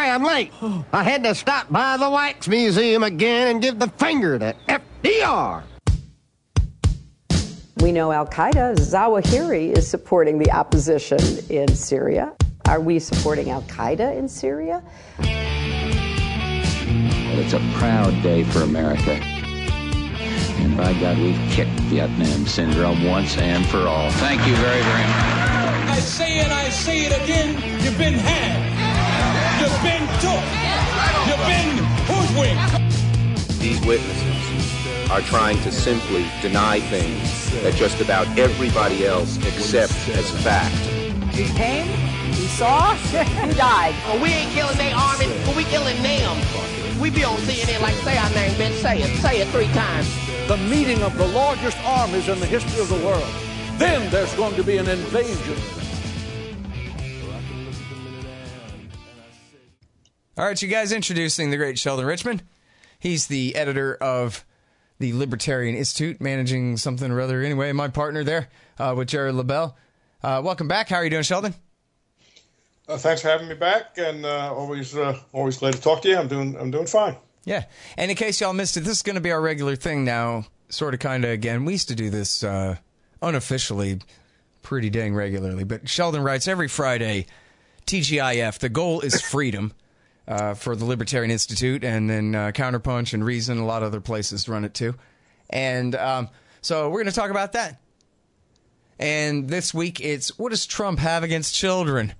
Sorry I'm late. I had to stop by the Wax Museum again and give the finger to FDR. We know Al-Qaeda, Zawahiri, is supporting the opposition in Syria. Are we supporting Al-Qaeda in Syria? Well, it's a proud day for America. And by God, we've kicked Vietnam syndrome once and for all. Thank you very, very much. I say it again, you've been had. You've been took. You've been hoodwinked. These witnesses are trying to simply deny things that just about everybody else accepts as fact. He came, he saw, he died. Well, we ain't killing their army, but we killing them. We be on CNN like, say our name, bitch, say it 3 times. The meeting of the largest armies in the history of the world. Then there's going to be an invasion. All right, you guys, introducing the great Sheldon Richman. He's the editor of the Libertarian Institute, managing something or other. Anyway, my partner there with Jared LaBelle. Welcome back. How are you doing, Sheldon? Thanks for having me back, and always glad to talk to you. I'm doing fine. Yeah, and in case y'all missed it, this is going to be our regular thing now, sort of, kind of, again. We used to do this unofficially pretty dang regularly, but Sheldon writes every Friday, TGIF, the goal is freedom. For the Libertarian Institute, and then Counterpunch and Reason, a lot of other places run it too. And so we're going to talk about that. And this week it's, what does Trump have against children?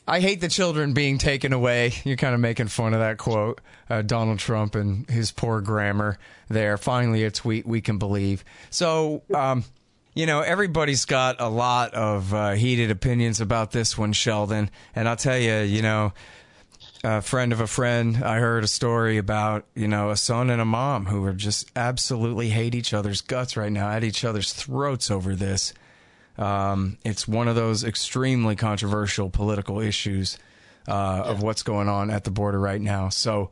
I hate the children being taken away. You're kind of making fun of that quote. Donald Trump and his poor grammar there. Finally a tweet we can believe. So, you know, everybody's got a lot of heated opinions about this one, Sheldon. And I'll tell you, you know, a friend of a friend, I heard a story about, you know, a son and a mom who are just absolutely hate each other's guts right now, at each other's throats over this. It's one of those extremely controversial political issues of what's going on at the border right now. So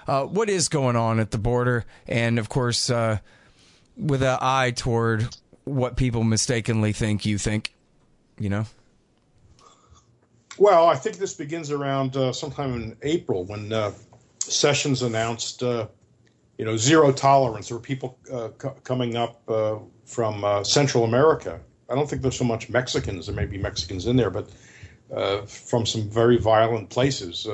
what is going on at the border? And, of course, with an eye toward what people mistakenly think you think, you know? Well, I think this begins around sometime in April when Sessions announced, zero tolerance. There were people coming up from Central America. I don't think there's so much Mexicans. There may be Mexicans in there, but from some very violent places.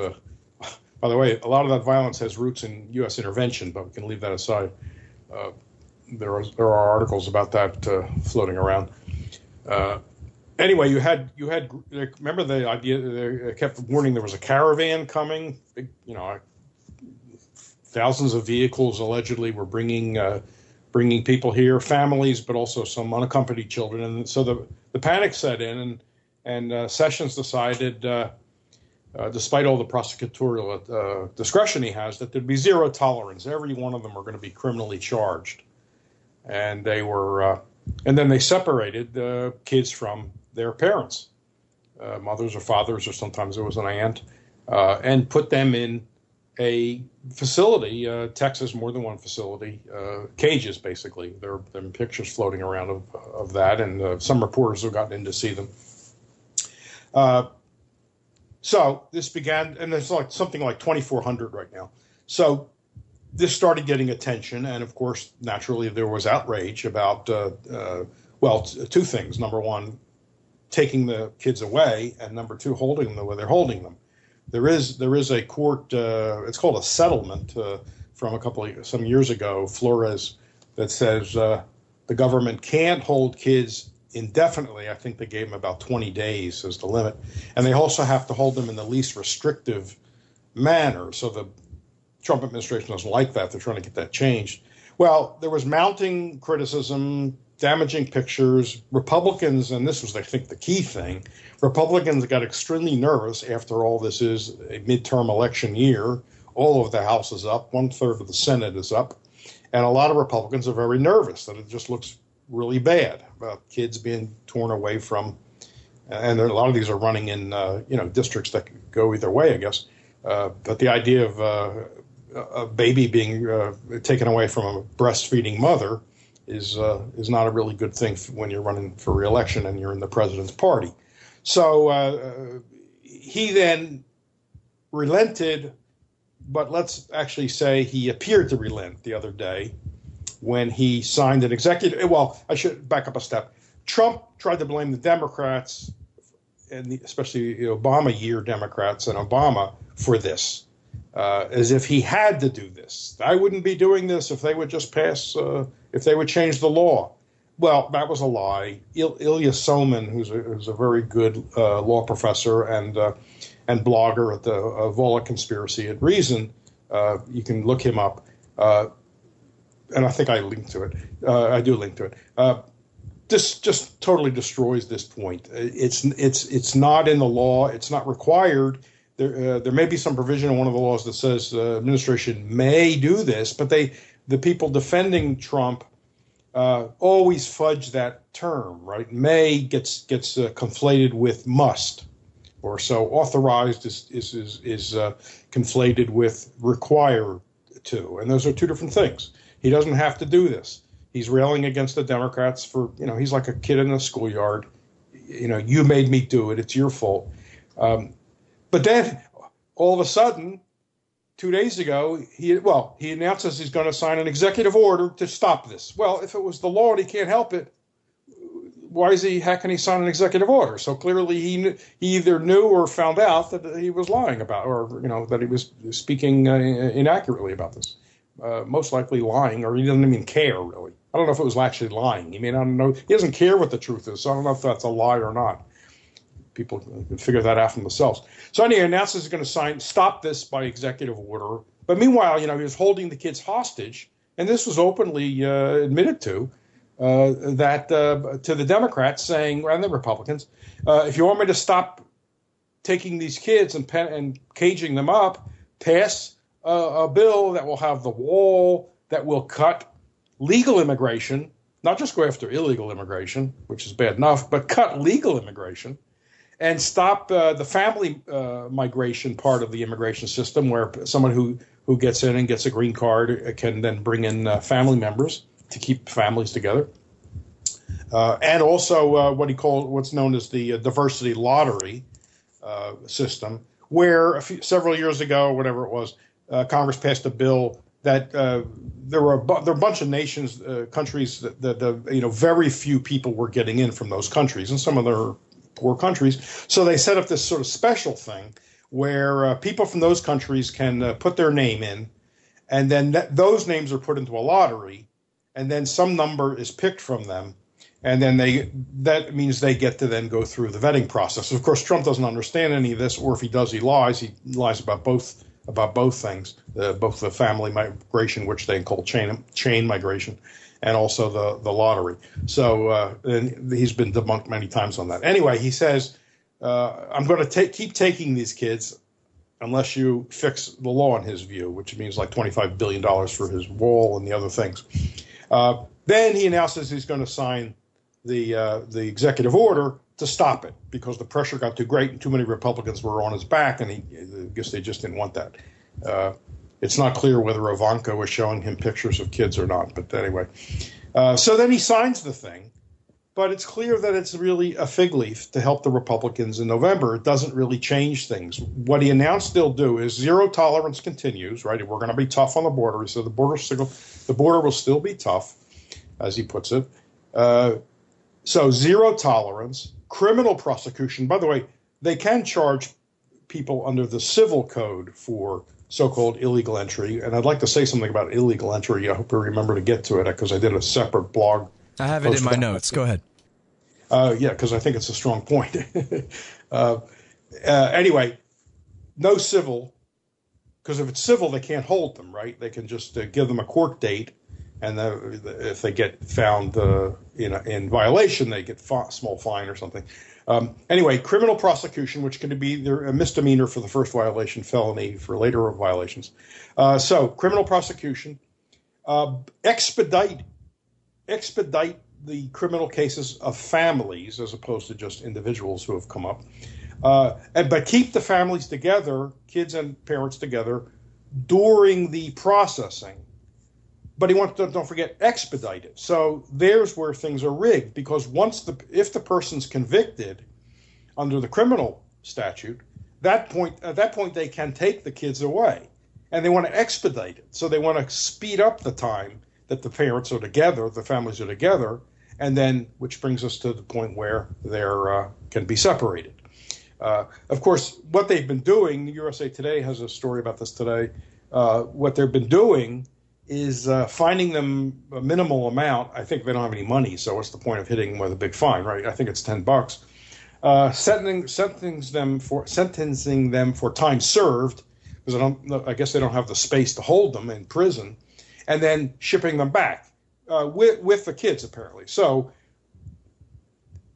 By the way, a lot of that violence has roots in U.S. intervention, but we can leave that aside. There are articles about that floating around. Anyway, you had remember the idea, they kept warning there was a caravan coming, thousands of vehicles allegedly were bringing people here, families, but also some unaccompanied children. And so the panic set in, and Sessions decided, despite all the prosecutorial discretion he has, that there'd be zero tolerance. Every one of them are going to be criminally charged. And they were, and then they separated the kids from their parents, mothers or fathers, or sometimes it was an aunt, and put them in a facility, Texas, more than one facility, cages, basically. There have been pictures floating around of that, and some reporters have gotten in to see them. So this began, and there's like something like 2,400 right now. So this started getting attention, and of course, naturally, there was outrage about, two things. Number one, taking the kids away, and number two, holding them the way they're holding them. There is a court, it's called a settlement from some years ago, Flores, that says the government can't hold kids indefinitely. I think they gave them about 20 days as the limit. And they also have to hold them in the least restrictive manner. So the Trump administration doesn't like that. They're trying to get that changed. Well, there was mounting criticism, damaging pictures. Republicans, and this was, I think, the key thing, Republicans got extremely nervous after all this is a midterm election year. All of the House is up. 1/3 of the Senate is up. And a lot of Republicans are very nervous that it just looks really bad about kids being torn away from. And a lot of these are running in, districts that could go either way, I guess. But the idea of a baby being taken away from a breastfeeding mother is not a really good thing when you're running for re-election and you're in the president's party. So he then relented but let's actually say he appeared to relent the other day when he signed an executive. Well, I should back up a step. Trump tried to blame the Democrats, and especially the Obama year Democrats and Obama, for this, as if he had to do this. I wouldn't be doing this if they would just pass, if they would change the law. Well, that was a lie. Ilya Soman, who's a very good law professor and blogger at the Volokh Conspiracy at Reason, you can look him up, and I think I linked to it. I do link to it. This just totally destroys this point. It's not in the law. It's not required. There may be some provision in one of the laws that says the administration may do this, but the people defending Trump always fudge that term, right? May gets conflated with must, or so authorized is conflated with required to, and those are two different things. He doesn't have to do this. He's railing against the Democrats for, he's like a kid in a schoolyard. You made me do it. It's your fault. But then all of a sudden, 2 days ago, he announces he's going to sign an executive order to stop this. Well, if it was the law and he can't help it, how can he sign an executive order? So clearly he either knew or found out that he was lying about, or, that he was speaking inaccurately about this. Most likely lying, or he doesn't even care, really. I don't know if it was actually lying. He doesn't care what the truth is, so I don't know if that's a lie or not. People can figure that out for themselves. So anyway, he announces he's going to stop this by executive order. But meanwhile, he was holding the kids hostage, and this was openly admitted to, to the Democrats, saying, and the Republicans, if you want me to stop taking these kids and caging them up, pass a bill that will have the wall, that will cut legal immigration, not just go after illegal immigration, which is bad enough, but cut legal immigration, and stop the family migration part of the immigration system, where someone who gets in and gets a green card can then bring in family members to keep families together. And also what's known as the diversity lottery system, where several years ago, whatever it was, Congress passed a bill that there were a bunch of nations, countries that very few people were getting in from those countries, and some of them are poor countries. So they set up this sort of special thing where people from those countries can put their name in, and then those names are put into a lottery, and then some number is picked from them, and then that means they get to then go through the vetting process. Of course, Trump doesn't understand any of this, or if he does, he lies. He lies about both things, both the family migration, which they call chain migration, and also the lottery. So and he's been debunked many times on that. Anyway, he says, I'm going to keep taking these kids unless you fix the law, in his view, which means like $25 billion for his wall and the other things. Then he announces he's going to sign the executive order to stop it, because the pressure got too great and too many Republicans were on his back, and I guess they just didn't want that. It's not clear whether Ivanka was showing him pictures of kids or not, but anyway. So then he signs the thing, but it's clear that it's really a fig leaf to help the Republicans in November. It doesn't really change things. What he announced they'll do is zero tolerance continues, right? We're going to be tough on the border. He said the border will still be tough, as he puts it. So zero tolerance, criminal prosecution. By the way, they can charge people under the civil code for so-called illegal entry. And I'd like to say something about illegal entry. I hope I remember to get to it, because I did a separate blog. I have it in my notes. Go ahead. Yeah, because I think it's a strong point. Anyway, no civil, because if it's civil, they can't hold them, right? They can just give them a court date. And if they get found in violation, they get a small fine or something. Anyway, criminal prosecution, which can be either a misdemeanor for the first violation, felony for later violations. So criminal prosecution, expedite the criminal cases of families as opposed to just individuals who have come up, but keep the families together, kids and parents together, during the processing. But he wants to, don't forget, expedite it. So there's where things are rigged, because if the person's convicted under the criminal statute, at that point they can take the kids away. and they want to expedite it. So they want to speed up the time that the parents are together, the families are together, and then, which brings us to the point where they're can be separated. Of course, what they've been doing, USA Today has a story about this today. What they've been doing is finding them a minimal amount. I think they don't have any money, so what's the point of hitting them with a big fine, right? I think it's $10. Sentencing them for time served, because I guess they don't have the space to hold them in prison, and then shipping them back with the kids, apparently. So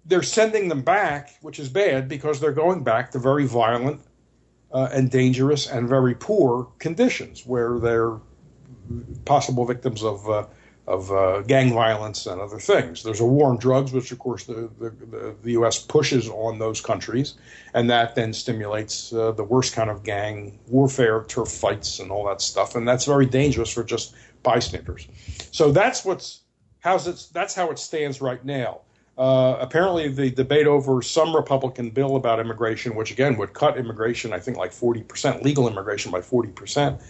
they're sending them back, which is bad because they're going back to very violent and dangerous and very poor conditions where they're possible victims of gang violence and other things. There's a war on drugs, which of course the U.S. pushes on those countries, and that then stimulates the worst kind of gang warfare, turf fights, and all that stuff, and that's very dangerous for just bystanders. So that's how it stands right now. Apparently, the debate over some Republican bill about immigration, which again would cut immigration, I think like 40%, legal immigration by 40%,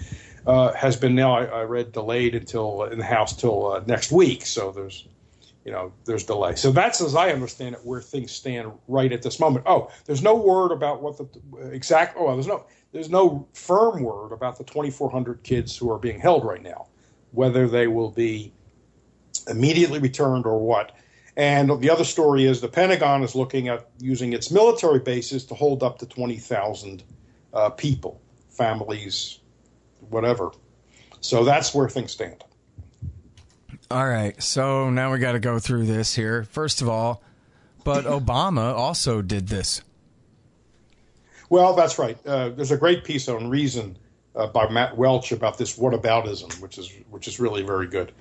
has been now, I read, delayed until in the House till next week. So there's delay. So that's, as I understand it, where things stand right at this moment. Oh, there's no word about what the exact. Oh, there's no firm word about the 2,400 kids who are being held right now, whether they will be immediately returned or what. And the other story is the Pentagon is looking at using its military bases to hold up to 20,000 people, families, whatever. So that's where things stand. All right. So now we got to go through this here. First of all, but Obama also did this. Well, that's right. There's a great piece on Reason by Matt Welch about this whataboutism, which is really very good.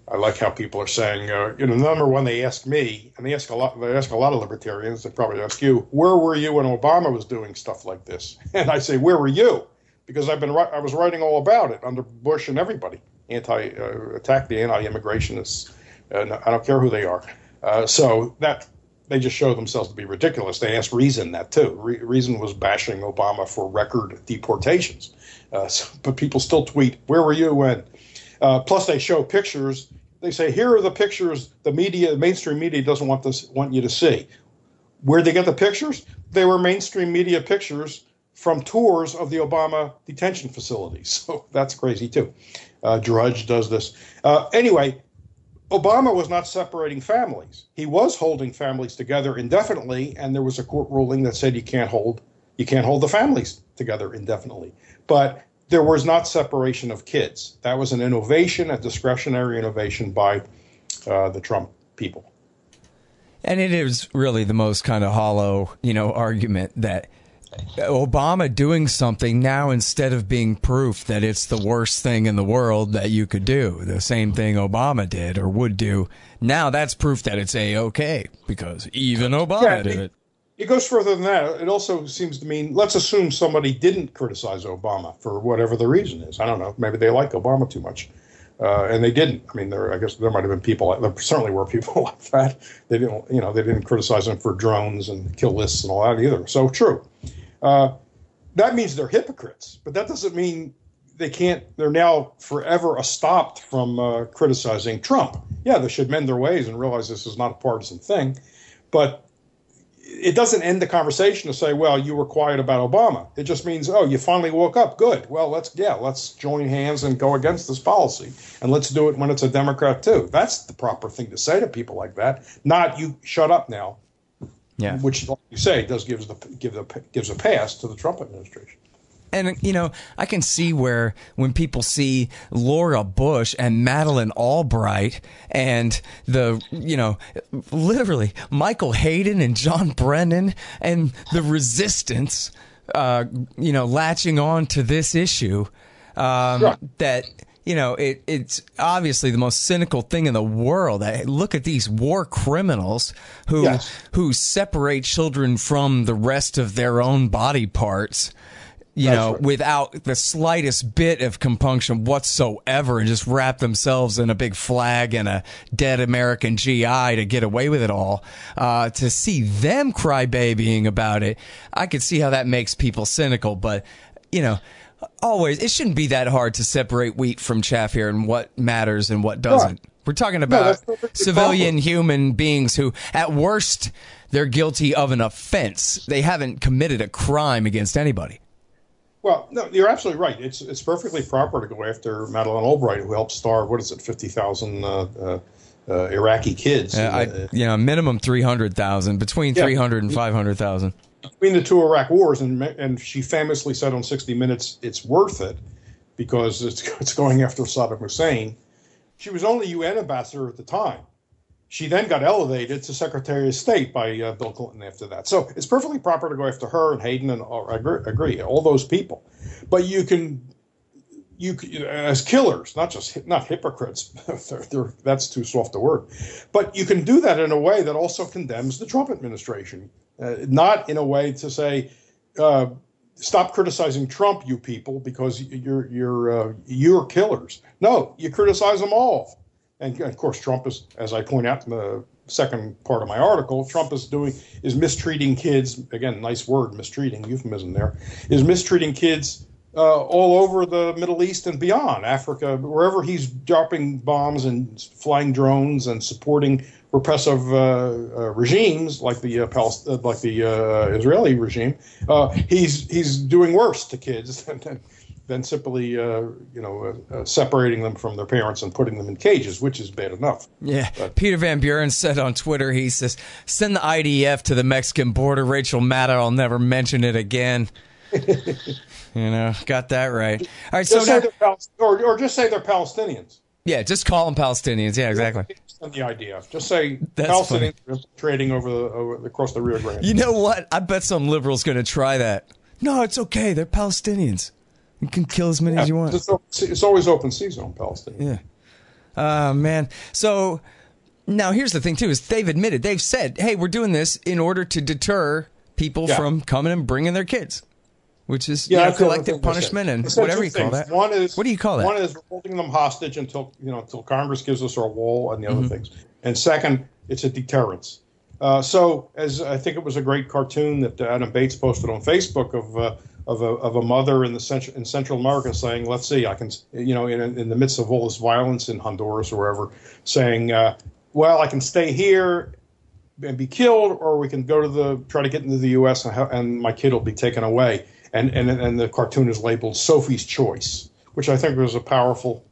I like how people are saying, number one, they ask me, and they ask a lot of libertarians, they probably ask you, where were you when Obama was doing stuff like this? And I say, where were you? Because I was writing all about it under Bush and everybody, attack the anti-immigrationists, and I don't care who they are. So that they just show themselves to be ridiculous. They asked Reason that too. Reason was bashing Obama for record deportations, but people still tweet, where were you when? Plus, they show pictures. They say, here are the pictures the mainstream media doesn't want you to see. Where'd they get the pictures? They were mainstream media pictures from tours of the Obama detention facilities. So that's crazy, too. Drudge does this. Anyway, Obama was not separating families. He was holding families together indefinitely, and there was a court ruling that said you can't hold the families together indefinitely. But there was not separation of kids. That was an innovation, a discretionary innovation by the Trump people. And it is really the most kind of hollow, argument that Obama doing something now, instead of being proof that it's the worst thing in the world that you could do, the same thing Obama did or would do, now that's proof that it's A-okay because even Obama did it. It goes further than that. It also seems to mean, let's assume somebody didn't criticize Obama for whatever the reason is. I don't know. Maybe they like Obama too much. And they didn't. I mean, I guess there might have been people, there certainly were people like that. They didn't criticize him for drones and kill lists and all that either. So true. That means they're hypocrites, but that doesn't mean they're now forever stopped from criticizing Trump. Yeah, they should mend their ways and realize this is not a partisan thing. But it doesn't end the conversation to say, well, you were quiet about Obama. It just means, oh, you finally woke up. Good. Well, let's join hands and go against this policy. And let's do it when it's a Democrat, too. That's the proper thing to say to people like that. Not, you shut up now. Yeah. Which, like you say, gives a pass to the Trump administration. And, I can see where when people see Laura Bush and Madeleine Albright and literally Michael Hayden and John Brennan and the resistance, latching on to this issue, that, it's obviously the most cynical thing in the world. Look at these war criminals who separate children from the rest of their own body parts. Without the slightest bit of compunction whatsoever, and just wrap themselves in a big flag and a dead American GI to get away with it all. To see them crybabying about it, I could see how that makes people cynical. But, Always. It shouldn't be that hard to separate wheat from chaff here and what matters and what doesn't. Right. We're talking about civilian human beings who, at worst, they're guilty of an offense. They haven't committed a crime against anybody. Well, no, you're absolutely right. It's perfectly proper to go after Madeleine Albright, who helped starve, 50,000 Iraqi kids. Minimum 300,000, between 300 and 500,000. Between the two Iraq wars, and she famously said on 60 Minutes, it's worth it because it's going after Saddam Hussein. She was only UN ambassador at the time. She then got elevated to Secretary of State by Bill Clinton after that. So it's perfectly proper to go after her and Hayden and I agree, all those people. But you can as killers, not hypocrites. That's too soft a word. But you can do that in a way that also condemns the Trump administration, not in a way to say, stop criticizing Trump, you people, because you're killers. No, you criticize them all. And of course, Trump is, as I point out in the second part of my article, Trump is mistreating kids. Again, nice word, mistreating, euphemism there, is mistreating kids all over the Middle East and beyond, Africa, wherever he's dropping bombs and flying drones and supporting repressive regimes like the Israeli regime. He's doing worse to kids than simply separating them from their parents and putting them in cages, which is bad enough. Yeah. Peter Van Buren said on Twitter, he says, send the IDF to the Mexican border. Rachel Maddow, I'll never mention it again. Got that right. All right, just say they're Palestinians. Yeah, just call them Palestinians. Yeah, exactly. Send the IDF. Just say Palestinians are trading across the Rio Grande. You know what? I bet some liberals going to try that. No, it's okay. They're Palestinians. You can kill as many as you want. It's always open season on Palestine. Yeah. Man. So now here's the thing, too, is they've said, hey, we're doing this in order to deter people from coming and bringing their kids, which is collective punishment and whatever you call that. One is, what do you call that? One is holding them hostage until Congress gives us our wall and the other things. And second, it's a deterrence. So as I think it was a great cartoon that Adam Bates posted on Facebook of a mother in Central America saying, let's see, I can, in the midst of all this violence in Honduras or wherever, saying, well, I can stay here and be killed, or we can try to get into the U.S. and my kid will be taken away. And the cartoon is labeled Sophie's Choice, which I think was a powerful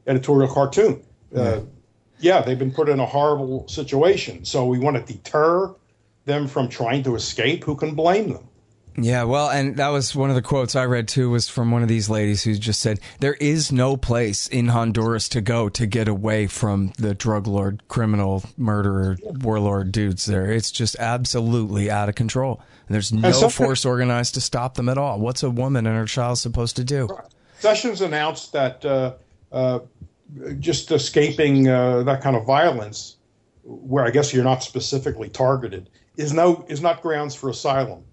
editorial cartoon. They've been put in a horrible situation. So we want to deter them from trying to escape. Who can blame them? Yeah, well, and that was one of the quotes I read, too, was from one of these ladies who just said, there is no place in Honduras to go to get away from the drug lord, criminal, murderer, warlord dudes there. It's just absolutely out of control. And there's no force organized to stop them at all. What's a woman and her child supposed to do? Sessions announced that just escaping that kind of violence, where I guess you're not specifically targeted, is not grounds for asylum.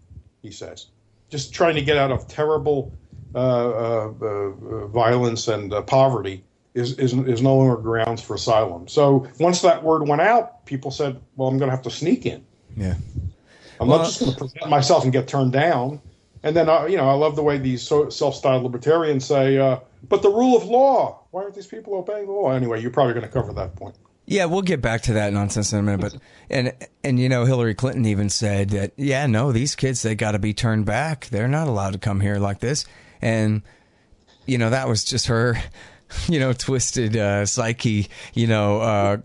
He says, just trying to get out of terrible violence and poverty is no longer grounds for asylum. So once that word went out, people said, well, I'm going to have to sneak in. Yeah. I'm not just going to present myself and get turned down. And then, I love the way these self-styled libertarians say, but the rule of law, why aren't these people obeying the law? Anyway, you're probably going to cover that point. Yeah, we'll get back to that nonsense in a minute. But and Hillary Clinton even said that, these kids, they got to be turned back. They're not allowed to come here like this. And, that was just her, twisted psyche,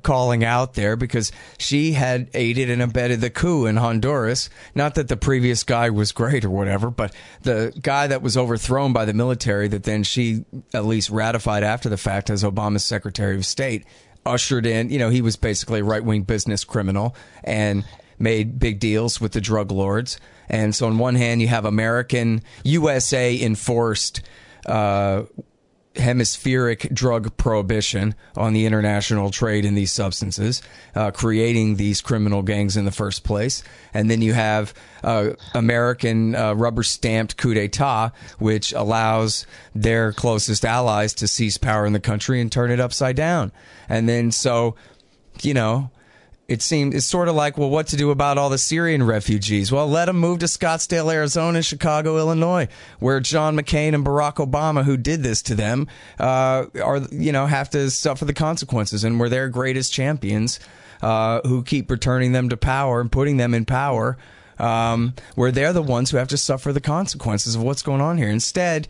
calling out there because she had aided and abetted the coup in Honduras. Not that the previous guy was great or whatever, but the guy that was overthrown by the military that then she at least ratified after the fact as Obama's Secretary of State, ushered in, he was basically a right-wing business criminal and made big deals with the drug lords. And so on one hand, you have USA enforced hemispheric drug prohibition on the international trade in these substances, creating these criminal gangs in the first place. And then you have American rubber-stamped coup d'etat, which allows their closest allies to seize power in the country and turn it upside down. And then so, it's sort of like, well, what to do about all the Syrian refugees? Well, let them move to Scottsdale, Arizona, Chicago, Illinois, where John McCain and Barack Obama, who did this to them, have to suffer the consequences, and we're their greatest champions, who keep returning them to power and putting them in power, where they're the ones who have to suffer the consequences of what's going on here. Instead,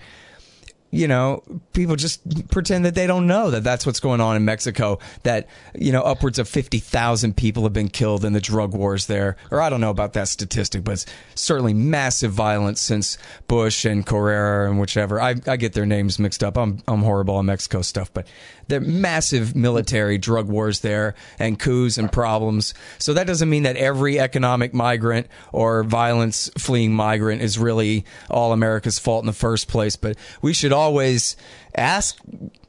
people just pretend that they don't know that that's what's going on in Mexico, that, upwards of 50,000 people have been killed in the drug wars there. Or I don't know about that statistic, but it's certainly massive violence since Bush and Correa and whichever. I get their names mixed up. I'm horrible on Mexico stuff, but there are massive military drug wars there and coups and problems. So that doesn't mean that every economic migrant or violence fleeing migrant is really all America's fault in the first place. But we should always ask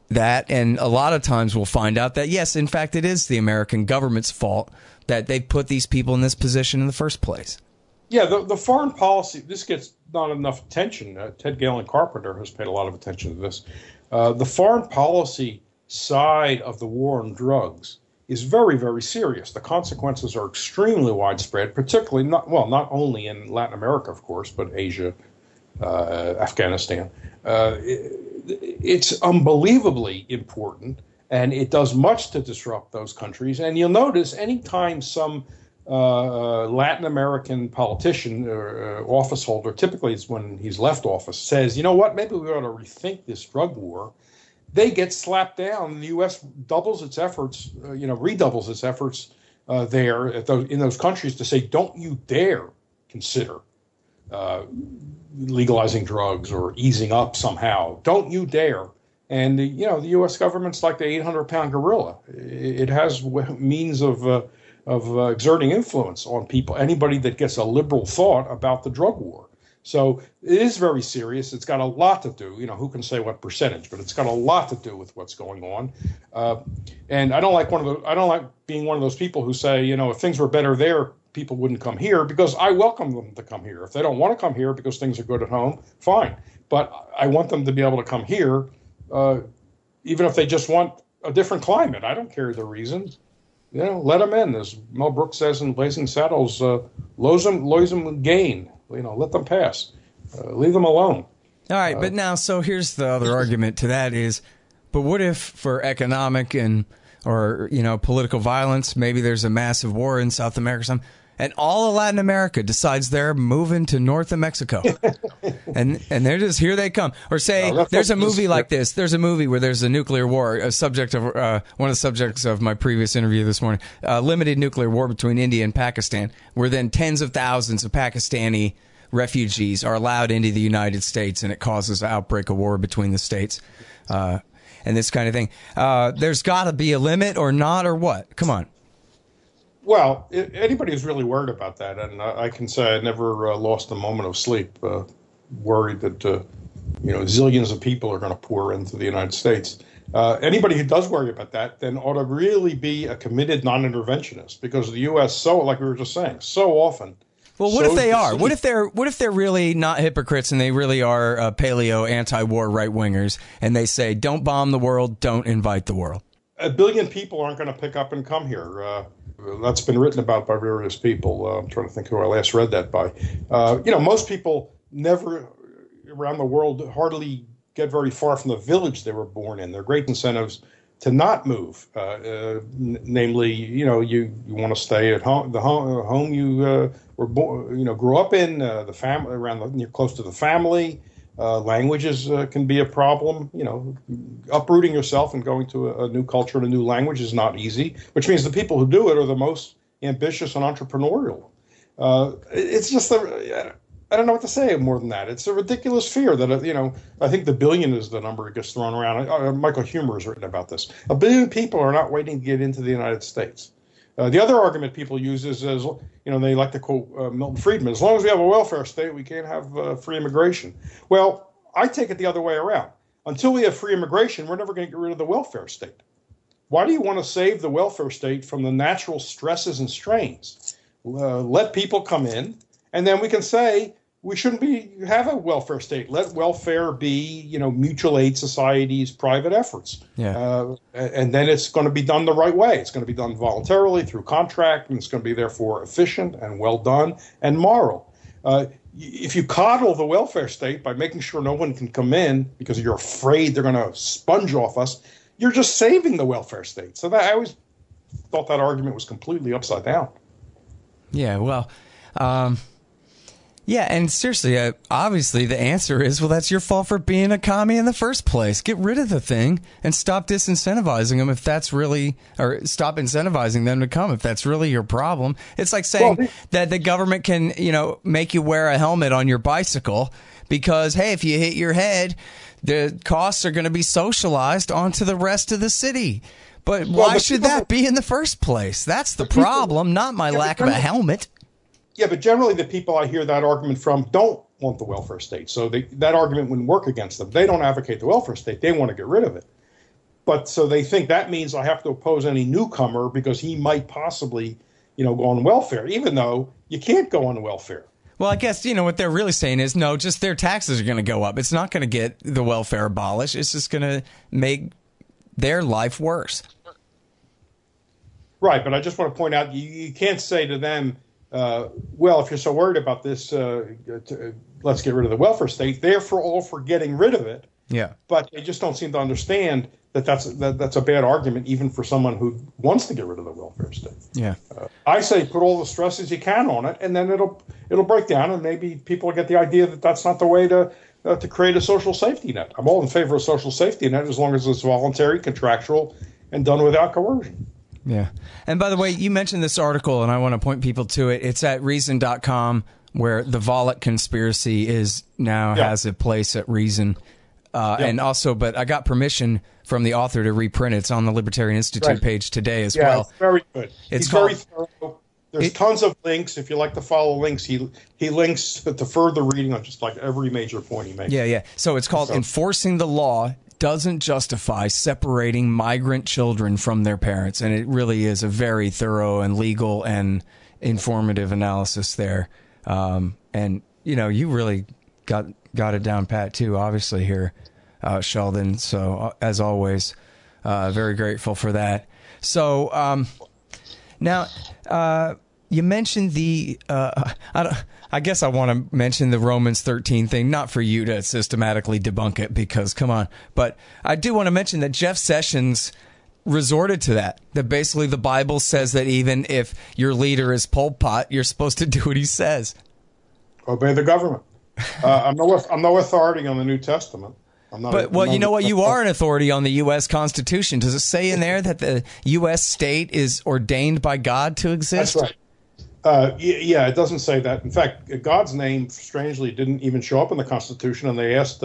that, and a lot of times we'll find out that, yes, in fact, it is the American government's fault that they put these people in this position in the first place. Yeah, the foreign policy, this gets not enough attention. Ted Galen Carpenter has paid a lot of attention to this. The foreign policy side of the war on drugs is very, very serious. The consequences are extremely widespread, particularly not only in Latin America, of course, but Asia, Afghanistan. It's unbelievably important, and it does much to disrupt those countries. And you'll notice anytime some Latin American politician or office holder, typically it's when he's left office, says, you know what, maybe we ought to rethink this drug war, they get slapped down. The U.S. doubles its efforts, redoubles its efforts there in those countries to say, don't you dare consider legalizing drugs or easing up somehow. Don't you dare. And, the U.S. government's like the 800-pound gorilla. It has means of exerting influence on people, anybody that gets a liberal thought about the drug war. So it is very serious. It's got a lot to do, who can say what percentage, but it's got a lot to do with what's going on. And I don't like being one of those people who say, if things were better there, people wouldn't come here, because I welcome them to come here. If they don't want to come here because things are good at home, fine. But I want them to be able to come here, even if they just want a different climate. I don't care the reasons. Let them in. As Mel Brooks says in Blazing Saddles, lose them gain. Let them pass. Leave them alone. All right, but now, so here's the other argument to that is, but what if for economic or political violence, maybe there's a massive war in South America or something, and all of Latin America decides they're moving to north of Mexico, and they're just, here they come. Or say there's a movie like this. There's a movie where there's a nuclear war, a subject of one of the subjects of my previous interview this morning, limited nuclear war between India and Pakistan, where then tens of thousands of Pakistani refugees are allowed into the United States, and it causes an outbreak of war between the states. And this kind of thing. There's got to be a limit, or not, or what? Come on. Well, anybody who's really worried about that, and I can say I never lost a moment of sleep, worried that zillions of people are going to pour into the United States. Anybody who does worry about that then ought to really be a committed non-interventionist, because the U.S. so, like we were just saying, so often. Well, what if they are? What if they're really not hypocrites and they really are paleo anti-war right-wingers, and they say, don't bomb the world, don't invite the world? 1 billion people aren't going to pick up and come here. That's been written about by various people. I'm trying to think who I last read that by. Most people never around the world hardly get very far from the village they were born in. There are great incentives to not move. Namely, you want to stay at home, the home you were born, grew up in, the family you're close to the family. Languages can be a problem. Uprooting yourself and going to a new culture and a new language is not easy, which means the people who do it are the most ambitious and entrepreneurial. It's just I don't know what to say more than that. It's a ridiculous fear that, I think the billion is the number that gets thrown around. Michael Huemer has written about this. 1 billion people are not waiting to get into the United States. The other argument people use is, they like to quote Milton Friedman, as long as we have a welfare state, we can't have free immigration. Well, I take it the other way around. Until we have free immigration, we're never going to get rid of the welfare state. Why do you want to save the welfare state from the natural stresses and strains? Let people come in, and then we can say, we shouldn't have a welfare state. Let welfare be, mutual aid societies' private efforts. Yeah. And then it's going to be done the right way. It's going to be done voluntarily through contract, and it's going to be therefore efficient and well done and moral. If you coddle the welfare state by making sure no one can come in because you're afraid they're going to sponge off us, you're just saving the welfare state. So I always thought that argument was completely upside down. Yeah, well, yeah, and seriously, obviously the answer is, well, that's your fault for being a commie in the first place. Get rid of the thing and stop disincentivizing them if that's really, or stop incentivizing them to come if that's really your problem. It's like saying that the government can, make you wear a helmet on your bicycle because, hey, if you hit your head, the costs are going to be socialized onto the rest of the city. But why should that be in the first place? That's the problem, not my lack of a helmet. Yeah, but generally the people I hear that argument from don't want the welfare state. So that argument wouldn't work against them. They don't advocate the welfare state. They want to get rid of it. But so they think that means I have to oppose any newcomer because he might possibly, go on welfare, even though you can't go on welfare. Well, I guess, what they're really saying is, no, just their taxes are going to go up. It's not going to get the welfare abolished. It's just going to make their life worse. Right, but I just want to point out, you can't say to them, well, if you're so worried about this, let's get rid of the welfare state. They're all for getting rid of it. Yeah. But they just don't seem to understand that that's a bad argument, even for someone who wants to get rid of the welfare state. Yeah. I say put all the stresses you can on it, and then it'll break down, and maybe people will get the idea that that's not the way to create a social safety net. I'm all in favor of social safety net as long as it's voluntary, contractual, and done without coercion. Yeah. And by the way, you mentioned this article, and I want to point people to it. It's at Reason.com, where the Volokh conspiracy has a place at Reason. And also, but I got permission from the author to reprint it. It's on the Libertarian Institute page today as well. It's very good. It's very thorough. There's tons of links. If you like to follow links, he links to further reading on just like every major point he makes. Yeah. So it's called Enforcing the Law Doesn't Justify Separating Migrant Children from Their Parents. And it really is a very thorough and legal and informative analysis there. And, you really got it down pat, too, obviously, here, Sheldon. So, as always, very grateful for that. So, now, you mentioned the I guess I want to mention the Romans 13 thing, not for you to systematically debunk it, because, come on. But I do want to mention that Jeff Sessions resorted to that basically the Bible says that even if your leader is Pol Pot, you're supposed to do what he says. Obey the government. I'm no authority on the New Testament. Well, you know what? You are an authority on the U.S. Constitution. Does it say in there that the U.S. state is ordained by God to exist? That's right. Yeah, it doesn't say that. In fact, God's name, strangely, didn't even show up in the Constitution. And they asked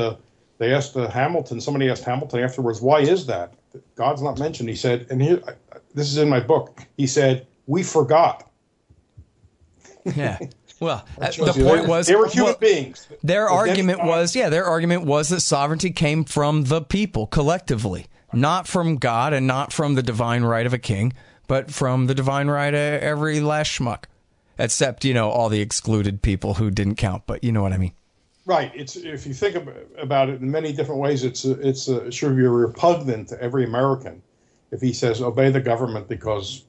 Hamilton. Somebody asked Hamilton afterwards, "Why is that? God's not mentioned." He said, and here, this is in my book. He said, "We forgot." Yeah. Well, the point was they were human beings. Their argument was that sovereignty came from the people collectively, not from God and not from the divine right of a king, but from the divine right of every last schmuck, except, all the excluded people who didn't count. But you know what I mean. Right. It's if you think about it in many different ways, it should be repugnant to every American if he says obey the government because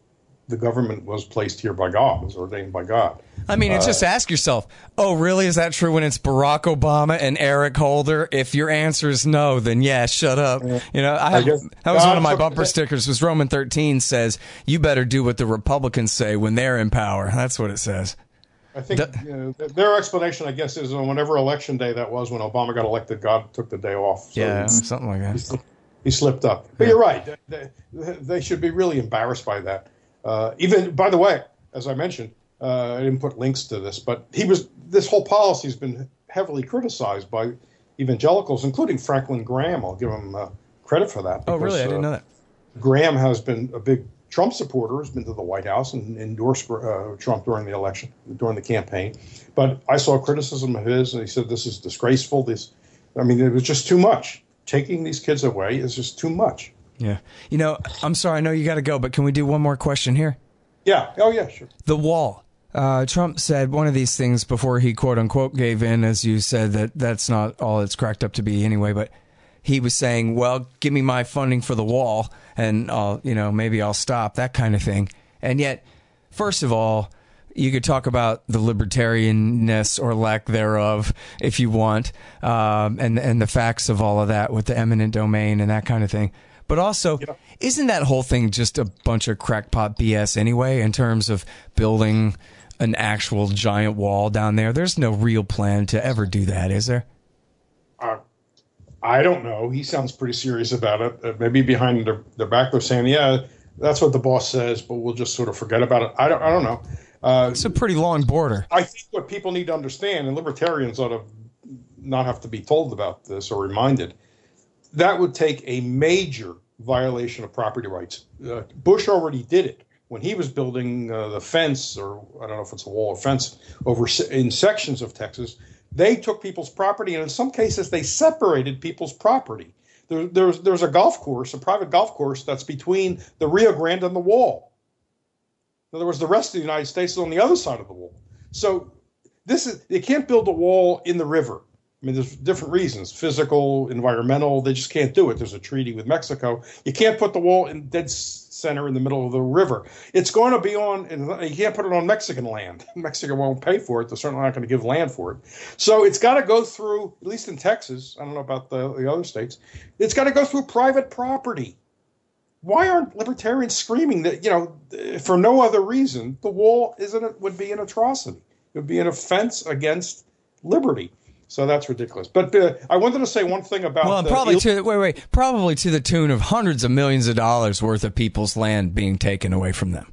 the government was placed here by God, was ordained by God. I mean, just ask yourself, oh, really? Is that true when it's Barack Obama and Eric Holder? If your answer is no, then yeah, shut up. Yeah. That was one of my bumper stickers, was Roman 13 says, you better do what the Republicans say when they're in power. That's what it says. I think their explanation, I guess, is on whatever election day that was when Obama got elected, God took the day off. So something like that. He slipped up. But you're right. They should be really embarrassed by that. Even, by the way, as I mentioned, I didn't put links to this, but this whole policy has been heavily criticized by evangelicals, including Franklin Graham. I'll give him credit for that. Oh, really? I didn't know that. Graham has been a big Trump supporter, has been to the White House and endorsed Trump during the election, during the campaign. But I saw criticism of his, and he said this is disgraceful. It was just too much. Taking these kids away is just too much. Yeah. I'm sorry, I know you got to go, but can we do one more question here? Yeah. Oh, yeah, sure. The wall. Trump said one of these things before he quote unquote gave in, as you said, that's not all it's cracked up to be anyway, but he was saying, well, give me my funding for the wall and maybe I'll stop, that kind of thing. And yet, first of all, you could talk about the libertarianness or lack thereof if you want, and the facts of all of that with the eminent domain and that kind of thing. But also, isn't that whole thing just a bunch of crackpot BS anyway, in terms of building an actual giant wall down there? There's no real plan to ever do that, is there? I don't know. He sounds pretty serious about it. Maybe behind their back they're saying, yeah, that's what the boss says, but we'll just sort of forget about it. I don't know. It's a pretty long border. I think what people need to understand, and libertarians ought to not have to be told about this or reminded, that would take a major violation of property rights. Bush already did it when he was building the fence, or I don't know if it's a wall or fence, over in sections of Texas. They took people's property, and in some cases, they separated people's property. There's a golf course, a private golf course, that's between the Rio Grande and the wall. In other words, the rest of the United States is on the other side of the wall. So you can't build a wall in the river. I mean, there's different reasons, physical, environmental. They just can't do it. There's a treaty with Mexico. You can't put the wall in dead center in the middle of the river. It's going to be you can't put it on Mexican land. Mexico won't pay for it. They're certainly not going to give land for it. So it's got to go through, at least in Texas, I don't know about the other states, it's got to go through private property. Why aren't libertarians screaming that, for no other reason, the wall would be an atrocity? It would be an offense against liberty. So that's ridiculous. But I wanted to say one thing about... Well, probably to the tune of hundreds of millions of dollars worth of people's land being taken away from them.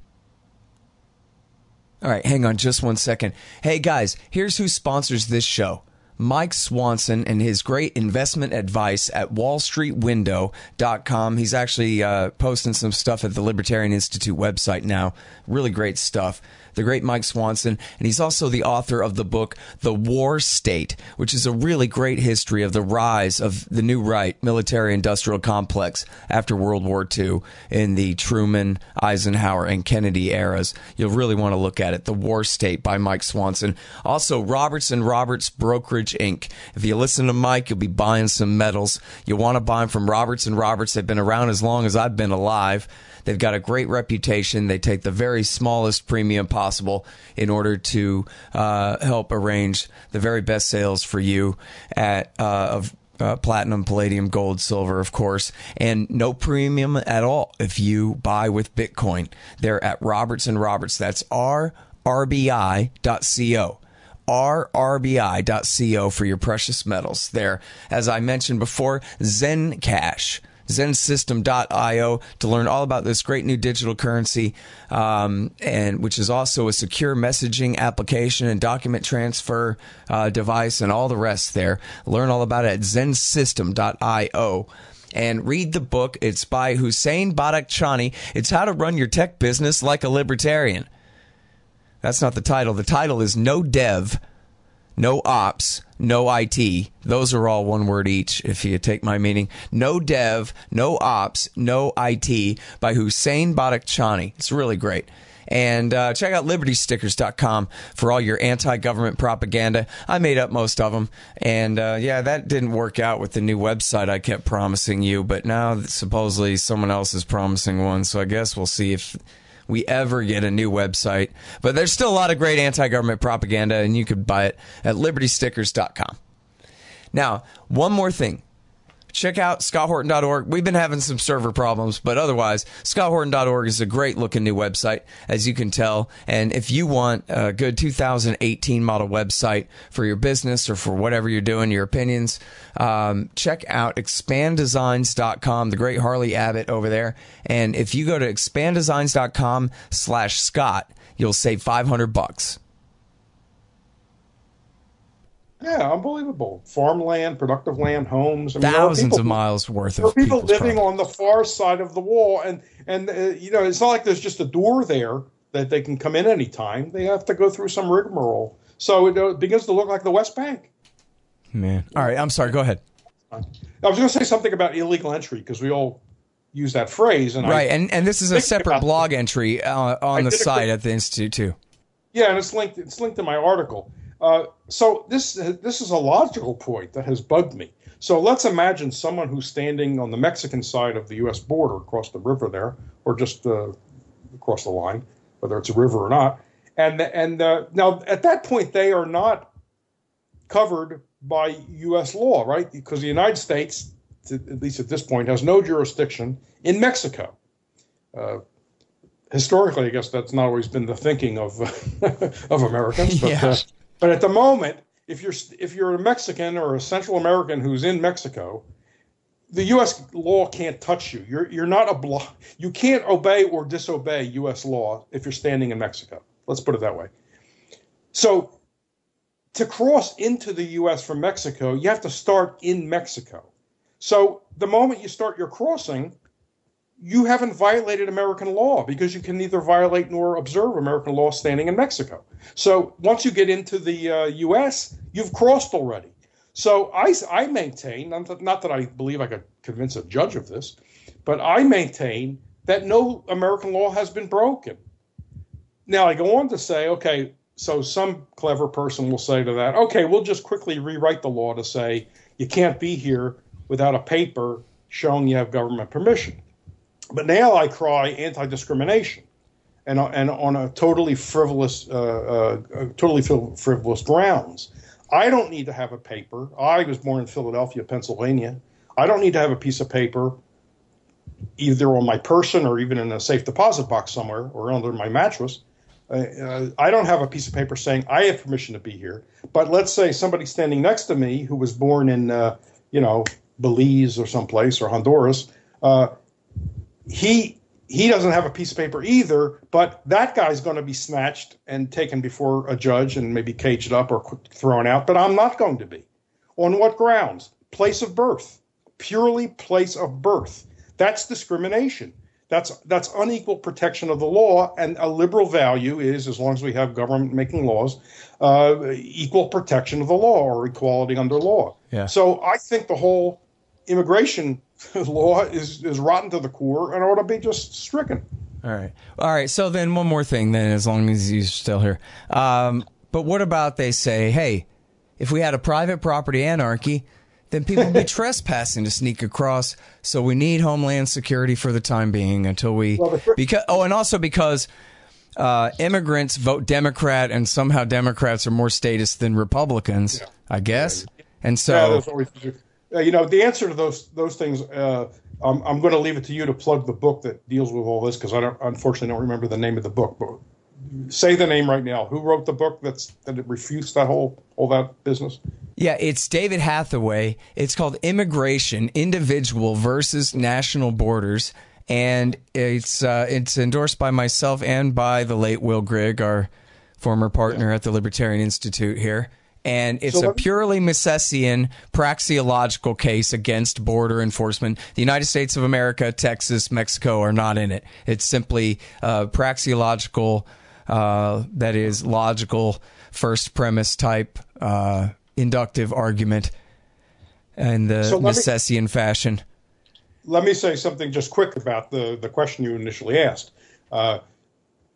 All right, hang on just one second. Hey, guys, here's who sponsors this show. Mike Swanson and his great investment advice at wallstreetwindow.com. He's actually posting some stuff at the Libertarian Institute website now. Really great stuff. The great Mike Swanson, and he's also the author of the book The War State, which is a really great history of the rise of the new right military-industrial complex after World War II in the Truman, Eisenhower, and Kennedy eras. You'll really want to look at it. The War State by Mike Swanson. Also, Roberts & Roberts Brokerage, Inc. If you listen to Mike, you'll be buying some metals. You'll want to buy them from Roberts & Roberts. They've been around as long as I've been alive. They've got a great reputation. They take the very smallest premium possible in order to help arrange the very best sales for you of platinum, palladium, gold, silver, of course, and no premium at all if you buy with Bitcoin. They're at Roberts & Roberts. That's rrbi.co. rrbi.co for your precious metals. There, as I mentioned before, Zencash. Zensystem.io to learn all about this great new digital currency, and which is also a secure messaging application and document transfer device and all the rest there. Learn all about it at Zensystem.io. And read the book. It's by Hussein Badakhshani. It's How to Run Your Tech Business Like a Libertarian. That's not the title. The title is No Dev, No Ops, No IT. Those are all one word each, if you take my meaning. No Dev, No Ops, No IT by Hussein Badakhshani. It's really great. And check out libertystickers.com for all your anti-government propaganda. I made up most of them. And, that didn't work out with the new website I kept promising you. But now supposedly someone else is promising one. So I guess we'll see if we ever get a new website. But there's still a lot of great anti-government propaganda, and you could buy it at libertystickers.com. Now, one more thing. Check out scotthorton.org. We've been having some server problems, but otherwise, scotthorton.org is a great-looking new website, as you can tell. And if you want a good 2018 model website for your business or for whatever you're doing, your opinions, check out expanddesigns.com, the great Harley Abbott over there. And if you go to expanddesigns.com/Scott, you'll save $500. Yeah, unbelievable. Farmland, productive land, homes. I mean, thousands of miles worth of people living property on the far side of the wall. And it's not like there's just a door there that they can come in anytime. They have to go through some rigmarole. So it begins to look like the West Bank. Man. All right, I'm sorry. Go ahead. I was going to say something about illegal entry because we all use that phrase. And right, and this is a separate blog entry on the site at the Institute, too. Yeah, and it's linked. It's linked to my article. So this is a logical point that has bugged me. So let's imagine someone who's standing on the Mexican side of the U.S. border, across the river there, or just across the line, whether it's a river or not. And now at that point they are not covered by U.S. law, right? Because the United States, at least at this point, has no jurisdiction in Mexico. Historically, I guess that's not always been the thinking of of Americans, but Yeah. But at the moment, if you're a Mexican or a Central American who's in Mexico, the U.S. law can't touch you. You're not you can't obey or disobey U.S. law if you're standing in Mexico. Let's put it that way. So to cross into the U.S. from Mexico, you have to start in Mexico. So the moment you start your crossing, you haven't violated American law, because you can neither violate nor observe American law standing in Mexico. So once you get into the U.S., you've crossed already. So I maintain, not that I believe I could convince a judge of this, but I maintain that no American law has been broken. Now I go on to say, okay, so some clever person will say to that, okay, we'll just quickly rewrite the law to say you can't be here without a paper showing you have government permission. But now I cry anti-discrimination, and on a totally frivolous grounds. I don't need to have a paper. I was born in Philadelphia, Pennsylvania. I don't need to have a piece of paper either on my person or even in a safe deposit box somewhere or under my mattress. I don't have a piece of paper saying I have permission to be here. But let's say somebody standing next to me who was born in, Belize or someplace, or Honduras, he doesn't have a piece of paper either, but that guy's going to be snatched and taken before a judge and maybe caged up or thrown out. But I'm not going to be. On what grounds? Place of birth. Purely place of birth. That's discrimination. That's unequal protection of the law, and a liberal value is, as long as we have government making laws, equal protection of the law, or equality under law. Yeah. So I think the whole immigration law is rotten to the core and ought to be just stricken. All right. So then one more thing, then, as long as you're still here. But what about they say, hey, if we had a private property anarchy, then people would be trespassing to sneak across. So we need Homeland Security for the time being until we because immigrants vote Democrat, and somehow Democrats are more statist than Republicans, I guess. And so, the answer to those things, I'm going to leave it to you to plug the book that deals with all this, because I unfortunately don't remember the name of the book. But say the name right now. Who wrote the book that it refutes that all that business? Yeah, it's David Hathaway. It's called Immigration: Individual versus National Borders, and it's endorsed by myself and by the late Will Grigg, our former partner at the Libertarian Institute here. And it's a purely Misesian praxeological case against border enforcement. The United States of America, Texas, Mexico are not in it. It's simply praxeological, that is logical, first premise type inductive argument in the Misesian fashion. Let me say something just quick about the question you initially asked.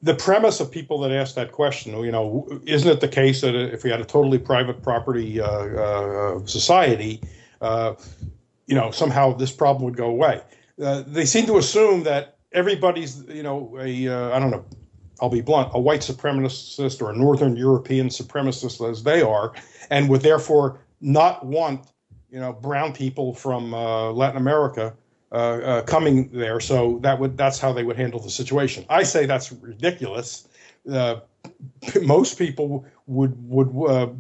The premise of people that ask that question, isn't it the case that if we had a totally private property society, somehow this problem would go away? They seem to assume that everybody's, I don't know, I'll be blunt, a white supremacist or a Northern European supremacist as they are, and would therefore not want, brown people from Latin America coming there, so that's how they would handle the situation. I say that's ridiculous. Most people would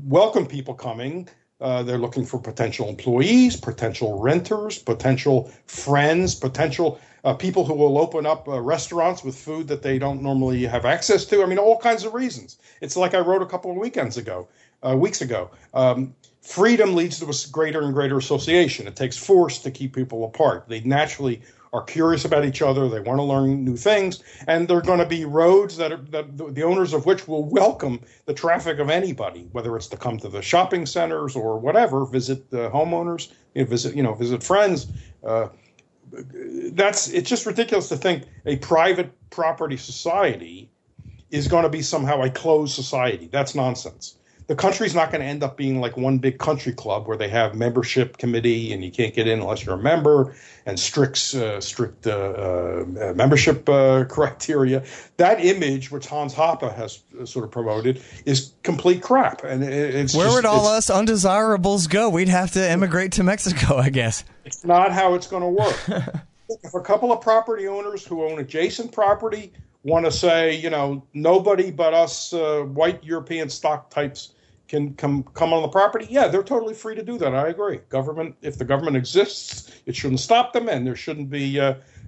welcome people coming. They're looking for potential employees, potential renters, potential friends, potential people who will open up restaurants with food that they don't normally have access to. I mean, all kinds of reasons. It's like I wrote a couple of weeks ago. Freedom leads to a greater and greater association. It takes force to keep people apart. They naturally are curious about each other. They want to learn new things, and there are going to be roads that the owners of which will welcome the traffic of anybody, whether it's to come to the shopping centers or whatever, visit the homeowners, visit friends. It's just ridiculous to think a private property society is going to be somehow a closed society. That's nonsense. The country's not going to end up being like one big country club where they have membership committee and you can't get in unless you're a member and strict membership criteria. That image, which Hans Hoppe has sort of promoted, is complete crap. And where would all us undesirables go? We'd have to immigrate to Mexico, I guess. It's not how it's going to work. If a couple of property owners who own adjacent property want to say, you know, nobody but us white European stock types can come on the property, yeah, they're totally free to do that. I agree. If the government exists, it shouldn't stop them, and there shouldn't be,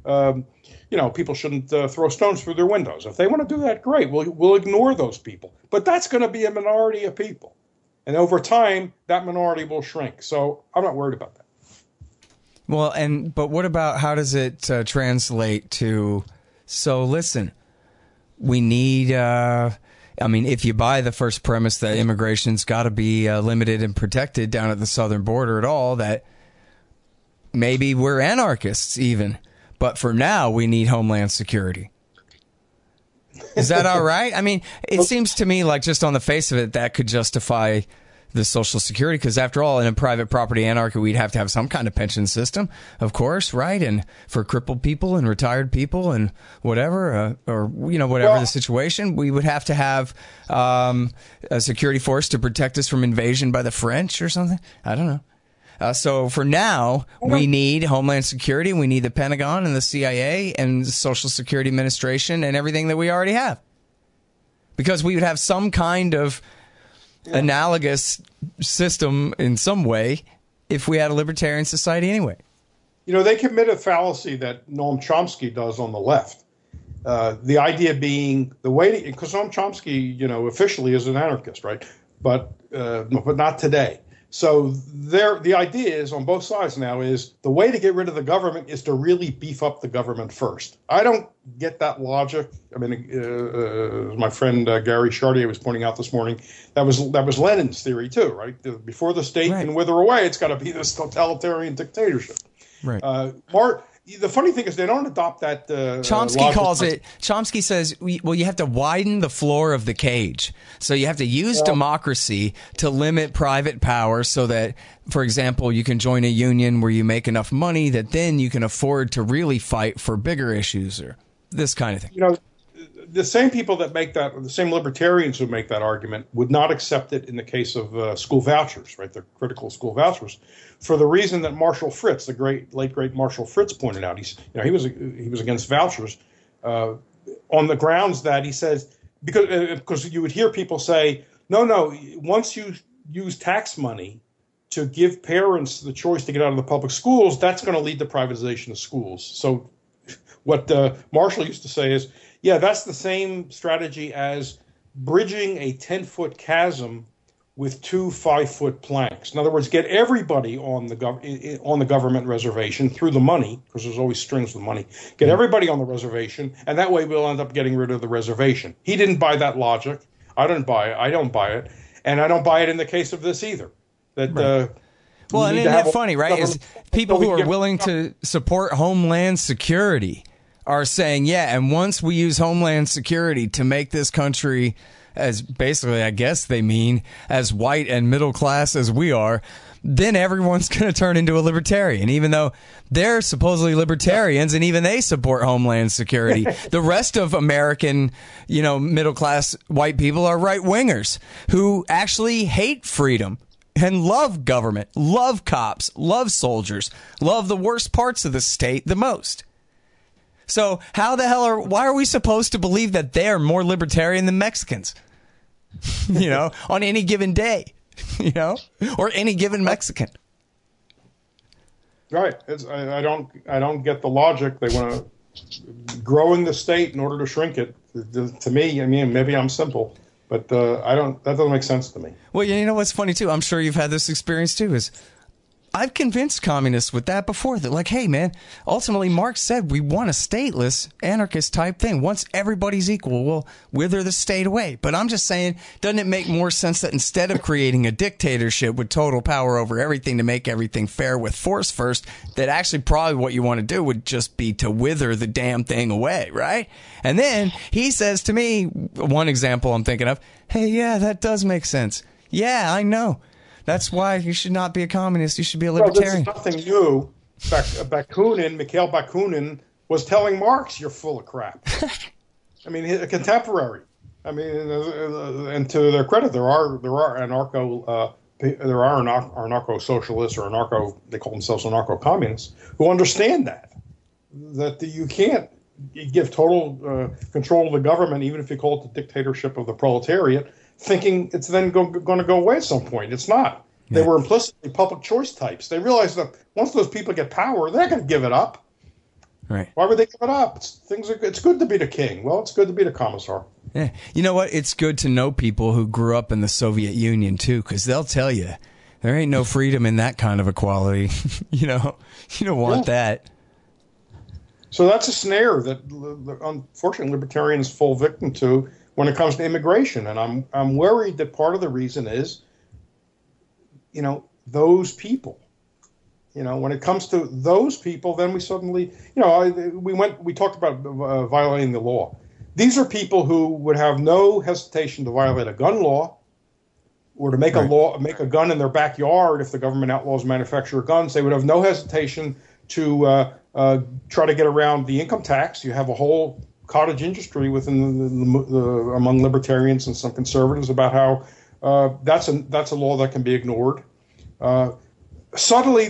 people shouldn't throw stones through their windows. If they want to do that, great. We'll ignore those people. But that's going to be a minority of people. And over time, that minority will shrink. So I'm not worried about that. Well, but what about, how does it translate to, so listen, we need, if you buy the first premise that immigration's got to be limited and protected down at the southern border at all, that maybe we're anarchists even, but for now we need homeland security. Is that all right? I mean, it seems to me like just on the face of it, that could justify the Social Security, because after all, in a private property anarchy, we'd have to have some kind of pension system, of course, right? And for crippled people and retired people and whatever, whatever the situation, we would have to have a security force to protect us from invasion by the French or something. I don't know. So for now, we need Homeland Security, we need the Pentagon and the CIA and the Social Security Administration and everything that we already have, because we would have some kind of analogous system in some way if we had a libertarian society anyway. You know, they commit a fallacy that Noam Chomsky does on the left. The idea being the way, because Noam Chomsky, officially is an anarchist, right? But not today. So the idea is on both sides now is the way to get rid of the government is to really beef up the government first. I don't get that logic. I mean, my friend Gary Chartier was pointing out this morning, that was Lenin's theory too, right? Before the state can wither away, it's got to be this totalitarian dictatorship. Right. The funny thing is they don't adopt that. Chomsky says, you have to widen the floor of the cage. So you have to use democracy to limit private power so that, for example, you can join a union where you make enough money that then you can afford to really fight for bigger issues or this kind of thing. The same people that make that, the same libertarians who make that argument would not accept it in the case of school vouchers, right? They're critical of school vouchers for the reason that Marshall Fritz, the late great Marshall Fritz, pointed out. He was against vouchers on the grounds that he says because you would hear people say, no, once you use tax money to give parents the choice to get out of the public schools, that's going to lead to privatization of schools. So what Marshall used to say is, yeah, that's the same strategy as bridging a 10-foot chasm with two 5-foot planks. In other words, get everybody on the government reservation through the money, because there's always strings with money. Get everybody on the reservation, and that way we'll end up getting rid of the reservation. He didn't buy that logic. I don't buy it, and I don't buy it in the case of this either. That well, and isn't that funny, right? Is people who are willing to support Homeland Security are saying, yeah, and once we use Homeland Security to make this country as basically, I guess they mean, as white and middle class as we are, then everyone's going to turn into a libertarian, even though they're supposedly libertarians and even they support Homeland Security. The rest of American, middle class white people are right wingers who actually hate freedom and love government, love cops, love soldiers, love the worst parts of the state the most. So why are we supposed to believe that they're more libertarian than Mexicans? On any given day, or any given Mexican. Right. I don't get the logic. They want to growing the state in order to shrink it. To me, I mean, maybe I'm simple, but that doesn't make sense to me. Well, you know what's funny too? I'm sure you've had this experience too, is I've convinced communists with that before. They're like, hey, man, ultimately Marx said we want a stateless, anarchist type thing. Once everybody's equal, we'll wither the state away. But I'm just saying, doesn't it make more sense that instead of creating a dictatorship with total power over everything to make everything fair with force first, that actually probably what you want to do would just be to wither the damn thing away, right? And then he says to me, one example I'm thinking of, hey, yeah, that does make sense. Yeah, I know. That's why you should not be a communist. You should be a libertarian. Well, this is nothing new. Mikhail Bakunin was telling Marx, "You're full of crap." I mean, a contemporary. I mean, and to their credit, there are anarcho socialists or they call themselves anarcho communists who understand that you can't give total control of the government, even if you call it the dictatorship of the proletariat, thinking it's then going to go away at some point. It's not. They were implicitly public choice types. They realize that once those people get power, they're not going to give it up. Right. Why would they give it up? It's good to be the king. Well, it's good to be the commissar. Yeah. You know what? It's good to know people who grew up in the Soviet Union, too, because they'll tell you there ain't no freedom in that kind of equality. You don't want that. So that's a snare that, unfortunately, libertarians fall victim to when it comes to immigration. And I'm worried that part of the reason is, those people. When it comes to those people, then we suddenly, we talked about violating the law. These are people who would have no hesitation to violate a gun law or to make make a gun in their backyard if the government outlaws manufacture of guns. They would have no hesitation to try to get around the income tax. You have a whole cottage industry within among libertarians and some conservatives about how that's a law that can be ignored. Suddenly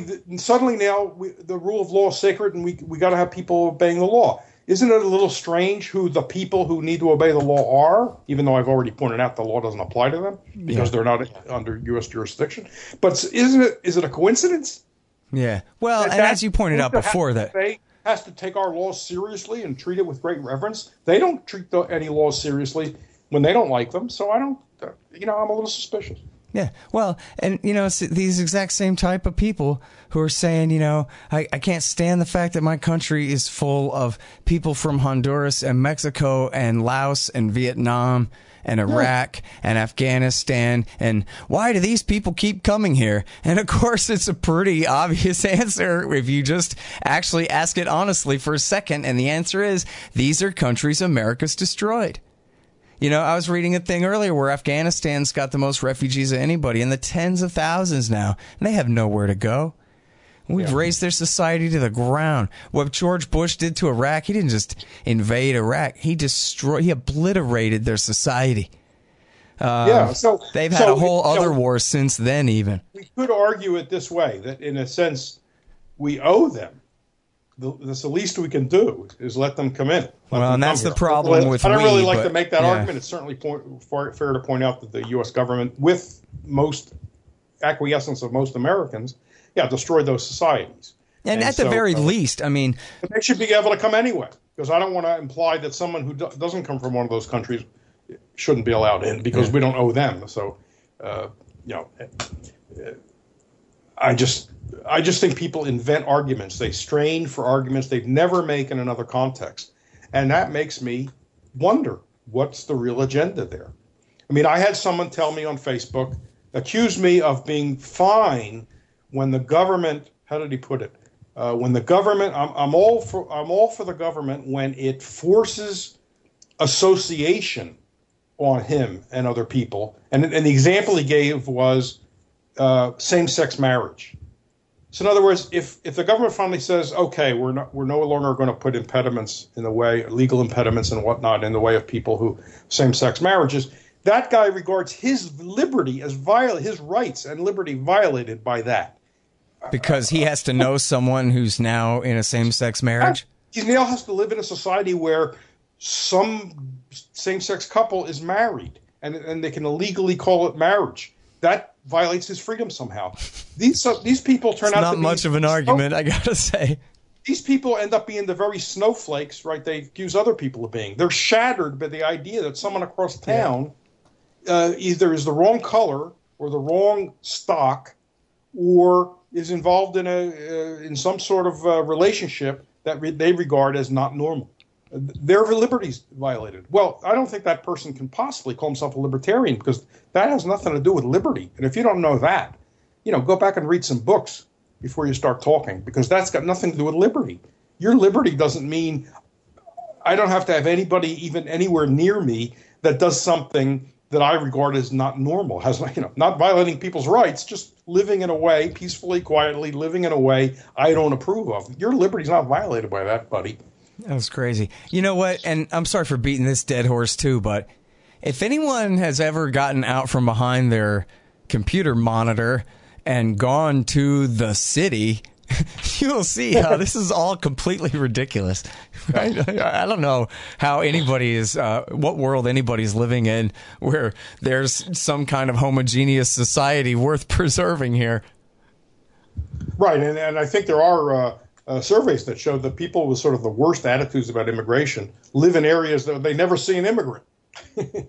now the rule of law is sacred, and we got to have people obeying the law. Isn't it a little strange who the people who need to obey the law are? Even though I've already pointed out the law doesn't apply to them because they're not under U.S. jurisdiction. But is it a coincidence? Yeah. Well, and as you pointed out before, that has to take our laws seriously and treat it with great reverence. They don't treat any laws seriously when they don't like them. So I don't. I'm a little suspicious. Yeah, well, and, it's these exact same type of people who are saying, I can't stand the fact that my country is full of people from Honduras and Mexico and Laos and Vietnam and Iraq and Afghanistan, and why do these people keep coming here? And, of course, it's a pretty obvious answer if you just actually ask it honestly for a second, and the answer is these are countries America's destroyed. I was reading a thing earlier where Afghanistan's got the most refugees of anybody, in the tens of thousands now, and they have nowhere to go. We've razed their society to the ground. What George Bush did to Iraq, he didn't just invade Iraq. He obliterated their society. So they've had a whole other war since then even. We could argue it this way, that in a sense we owe them. That's the least we can do is let them come in. Well, and that's the problem with. I don't really like to make that argument. It's certainly fair to point out that the U.S. government, with most acquiescence of most Americans, destroyed those societies. And at the very least, I mean, they should be able to come anyway. Because I don't want to imply that someone who doesn't come from one of those countries shouldn't be allowed in because we don't owe them. So, I just think people invent arguments. They strain for arguments they'd never make in another context. And that makes me wonder, what's the real agenda there? I mean, I had someone tell me on Facebook, accuse me of being fine when the government, how did he put it? When the government, I'm all for the government when it forces association on him and other people. And the example he gave was same-sex marriage. So in other words, if the government finally says, okay, we're no longer going to put impediments in the way, legal impediments and whatnot in the way of people who same-sex marriages, that guy regards his liberty as his rights and liberty violated by that. Because he has to know someone who's now in a same-sex marriage? He now has to live in a society where some same-sex couple is married and they can illegally call it marriage. That violates his freedom somehow. These people turn out to be not much of an argument, I gotta say. These people end up being the very snowflakes, right? They accuse other people of being. They're shattered by the idea that someone across town either is the wrong color or the wrong stock or is involved in some sort of relationship that they regard as not normal. Their liberties violated. Well, I don't think that person can possibly call himself a libertarian, because that has nothing to do with liberty. And if you don't know that, go back and read some books before you start talking, because that's got nothing to do with liberty. Your liberty doesn't mean I don't have to have anybody even anywhere near me that does something that I regard as not normal, not violating people's rights, just living in a way, peacefully, quietly, living in a way I don't approve of. Your liberty's not violated by that, buddy. That was crazy. You know what? And I'm sorry for beating this dead horse too, but if anyone has ever gotten out from behind their computer monitor and gone to the city, you'll see how this is all completely ridiculous. I don't know how anybody is, what world anybody's living in where there's some kind of homogeneous society worth preserving here. Right, and I think there are surveys that show that people with sort of the worst attitudes about immigration live in areas that they never see an immigrant.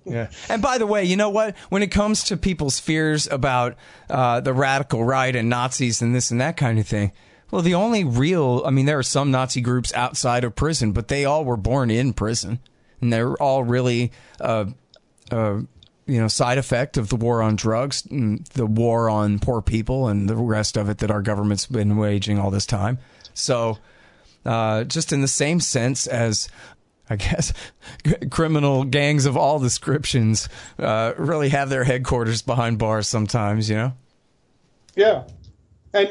Yeah. And by the way, you know what? When it comes to people's fears about the radical right and Nazis and this and that kind of thing, well, the only real, there are some Nazi groups outside of prison, but they all were born in prison, and they're all really, side effect of the war on drugs, and the war on poor people, and the rest of it that our government's been waging all this time. So, just in the same sense as, I guess, criminal gangs of all descriptions really have their headquarters behind bars sometimes, Yeah. And,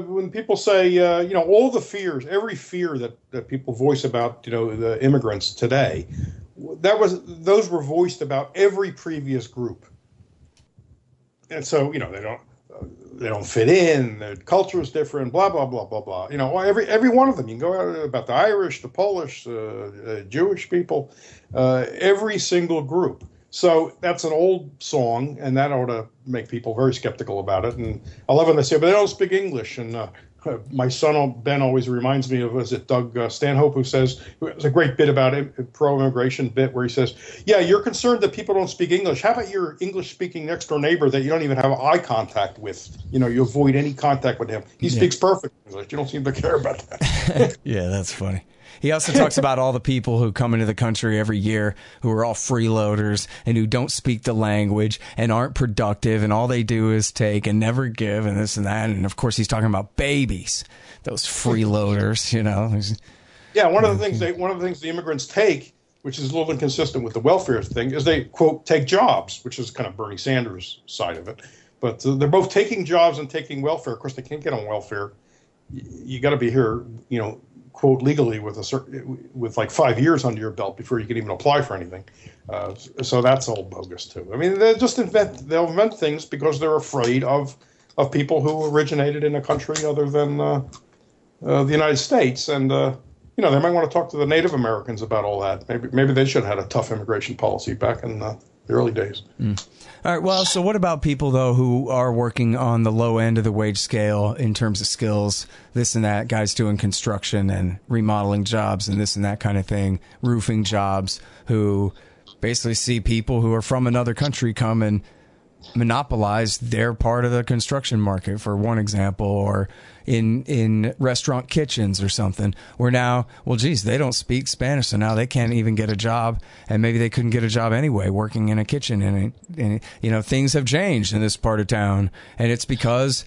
when people say, all the fears, every fear that people voice about, the immigrants today, those were voiced about every previous group. And so, they don't fit in, their culture is different, blah, blah, blah, blah, blah. Every one of them. You can go out about the Irish, the Polish, Jewish people, every single group. So that's an old song, and that ought to make people very skeptical about it. And I love when they say, but they don't speak English. And my son, Ben, always reminds me of, was it Doug Stanhope, who says, it's a great bit about pro-immigration bit where he says, yeah, you're concerned that people don't speak English. How about your English-speaking next-door neighbor that you don't even have eye contact with? You avoid any contact with him. He speaks perfect English. You don't seem to care about that. Yeah, that's funny. He also talks about all the people who come into the country every year who are all freeloaders and who don't speak the language and aren't productive, and all they do is take and never give and this and that. And of course, he's talking about babies, those freeloaders, Yeah, one of the things the immigrants take, which is a little inconsistent with the welfare thing, is they, quote, take jobs, which is kind of Bernie Sanders' side of it. But they're both taking jobs and taking welfare. Of course, they can't get on welfare. You got to be here, quote, legally with like 5 years under your belt before you can even apply for anything. So that's all bogus too. They'll invent things because they're afraid of people who originated in a country other than the United States. And they might want to talk to the Native Americans about all that. Maybe they should have had a tough immigration policy back in the early days. All right. Well, so what about people, though, who are working on the low end of the wage scale in terms of skills, this and that, guys doing construction and remodeling jobs and this and that kind of thing, roofing jobs, who basically see people who are from another country come and monopolize their part of the construction market, for one example, or in restaurant kitchens or something, where now, well, geez, they don't speak Spanish, so now they can't even get a job, and maybe they couldn't get a job anyway working in a kitchen. And things have changed in this part of town, and it's because,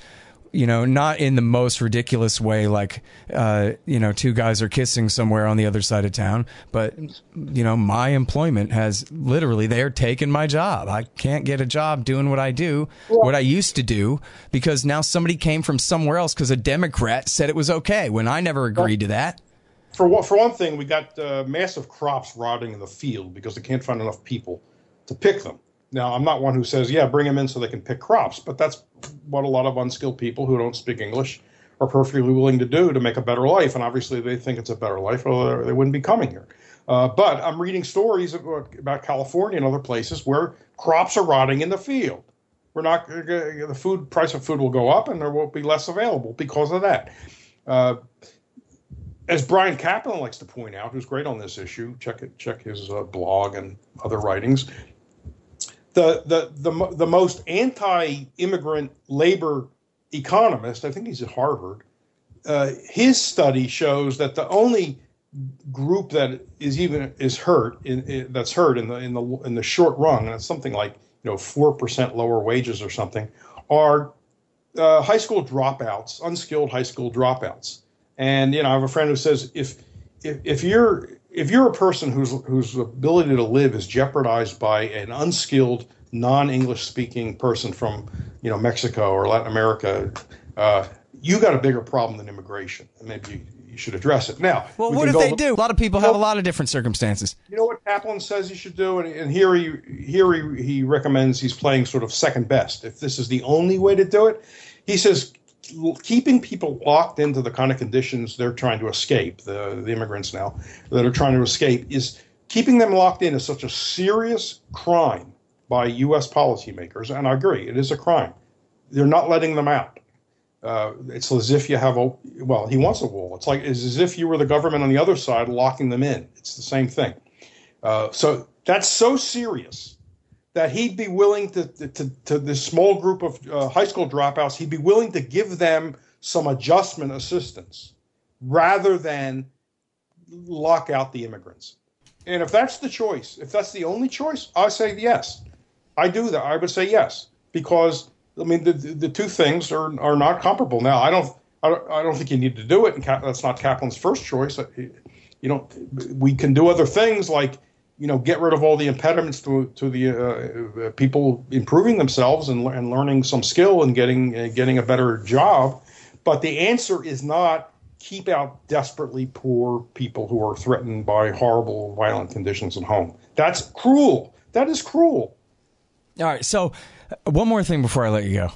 not in the most ridiculous way, like, two guys are kissing somewhere on the other side of town, but, my employment has literally, they're taking my job. I can't get a job doing what I do, what I used to do, because now somebody came from somewhere else because a Democrat said it was okay when I never agreed to that. For one thing, we got massive crops rotting in the field because they can't find enough people to pick them. Now, I'm not one who says, yeah, bring them in so they can pick crops, but that's what a lot of unskilled people who don't speak English are perfectly willing to do to make a better life. And obviously they think it's a better life or they wouldn't be coming here. But I'm reading stories about California and other places where crops are rotting in the field. The price of food will go up and there will be less available because of that. As Brian Kaplan likes to point out, who's great on this issue, check his blog and other writings. The most anti-immigrant labor economist, I think he's at Harvard. His study shows that the only group that is hurt in the short run, and it's something like 4% lower wages or something, are high school dropouts, unskilled high school dropouts. And I have a friend who says if you're a person whose ability to live is jeopardized by an unskilled, non-English speaking person from Mexico or Latin America, you got a bigger problem than immigration, and maybe you should address it. Now, well, what if they do? A lot of people have a lot of different circumstances. You know what Kaplan says you should do, and here he recommends, he's playing sort of second best. If this is the only way to do it, he says keeping people locked into the kind of conditions they're trying to escape, the immigrants now that are trying to escape, is keeping them locked in is such a serious crime by U.S. policymakers, and I agree, it is a crime. They're not letting them out. It's as if you have he wants a wall. It's as if you were the government on the other side locking them in. It's the same thing. So that's so serious that he'd be willing to this small group of high school dropouts, he'd be willing to give them some adjustment assistance rather than lock out the immigrants. And if that's the choice, if that's the only choice, I say yes. I do that. I would say yes, because the two things are not comparable. Now, I don't think you need to do it, and that's not Kaplan's first choice. We can do other things like get rid of all the impediments to the people improving themselves and learning some skill and getting a better job. But the answer is not keep out desperately poor people who are threatened by horrible, violent conditions at home. That's cruel. That is cruel. All right. So one more thing before I let you go. Okay.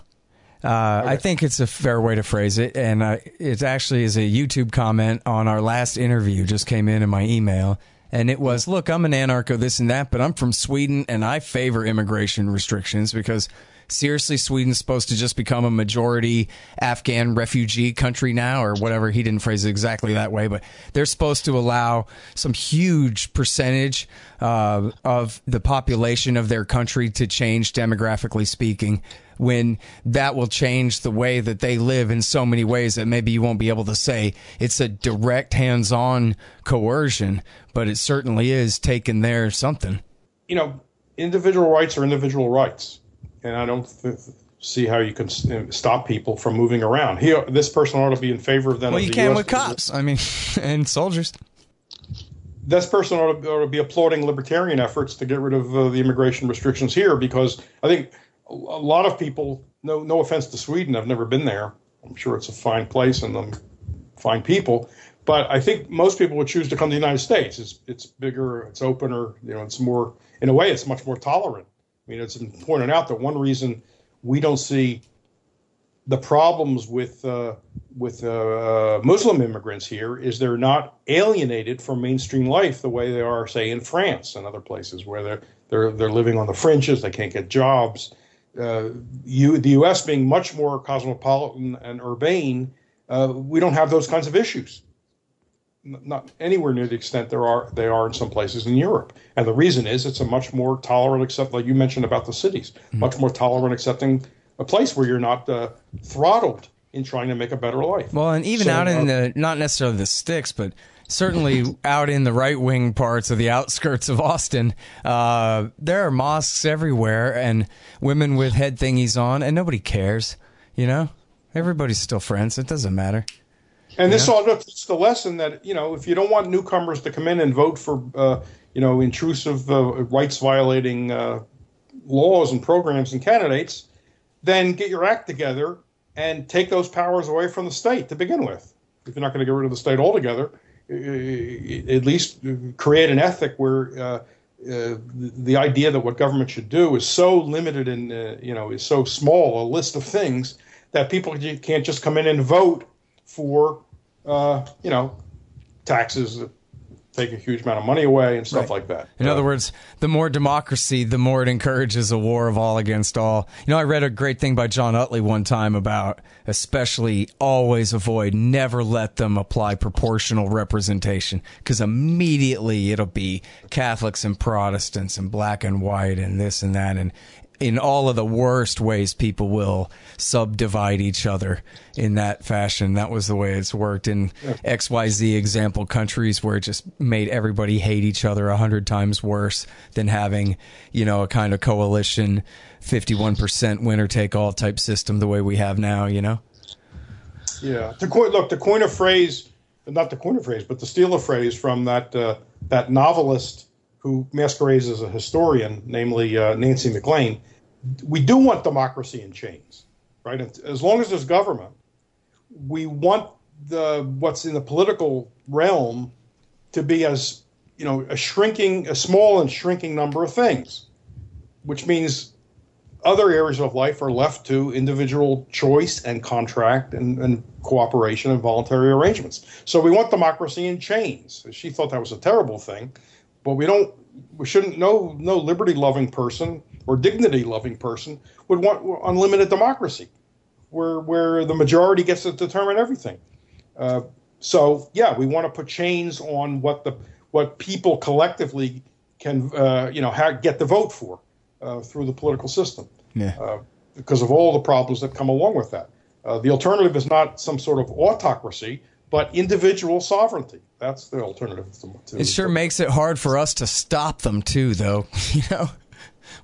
I think it's a fair way to phrase it, and it actually is a YouTube comment on our last interview, just came in my email, and it was, look, I'm an anarcho, this and that, but I'm from Sweden, and I favor immigration restrictions because, seriously, Sweden's supposed to just become a majority Afghan refugee country now, or whatever. He didn't phrase it exactly that way, but they're supposed to allow some huge percentage of the population of their country to change, demographically speaking, when that will change the way that they live in so many ways that maybe you won't be able to say it's a direct hands-on coercion, but it certainly is taking there something. Individual rights are individual rights. And I don't see how you can stop people from moving around. This person ought to be in favor of them. Well, you can with cops, and soldiers. This person ought to be applauding libertarian efforts to get rid of the immigration restrictions here, because I think a lot of people, no offense to Sweden, I've never been there. I'm sure it's a fine place and fine people. But I think most people would choose to come to the United States. It's bigger, it's opener, it's more, in a way, it's much more tolerant. It's been pointed out that one reason we don't see the problems with Muslim immigrants here is they're not alienated from mainstream life the way they are, say, in France and other places where they're living on the fringes, they can't get jobs. The U.S. being much more cosmopolitan and urbane, we don't have those kinds of issues. Not anywhere near the extent they are in some places in Europe. And the reason is it's a much more tolerant, like you mentioned about the cities, much more tolerant, accepting a place where you're not throttled in trying to make a better life. Well, and even out in the, not necessarily the sticks, but certainly out in the right-wing parts of the outskirts of Austin, there are mosques everywhere and women with head thingies on, and nobody cares, Everybody's still friends. It doesn't matter. And this all teaches the lesson that, if you don't want newcomers to come in and vote for, intrusive rights-violating laws and programs and candidates, then get your act together and take those powers away from the state to begin with. If you're not going to get rid of the state altogether, at least create an ethic where the idea that what government should do is so limited and, is so small a list of things that people can't just come in and vote for, taxes that take a huge amount of money away and stuff like that. In other words, the more democracy, the more it encourages a war of all against all. I read a great thing by John Utley one time about especially always avoid, never let them apply proportional representation, because immediately it'll be Catholics and Protestants and black and white and this and that. And in all of the worst ways, people will subdivide each other in that fashion. That was the way it's worked in XYZ example countries, where it just made everybody hate each other 100 times worse than having, a kind of coalition, 51% winner take all type system the way we have now, Yeah. To coin a phrase, not to coin a phrase, but to steal a phrase from that novelist who masquerades as a historian, namely Nancy McLean, we do want democracy in chains, right? As long as there's government, we want what's in the political realm to be as a small and shrinking number of things, which means other areas of life are left to individual choice and contract and cooperation and voluntary arrangements. So we want democracy in chains. She thought that was a terrible thing. But we shouldn't, no liberty-loving person or dignity-loving person would want unlimited democracy, where the majority gets to determine everything. So we want to put chains on what people collectively can, get the vote for through the political system, because of all the problems that come along with that. The alternative is not some sort of autocracy, but individual sovereignty. That's the alternative. It sure makes it hard for us to stop them, too, though.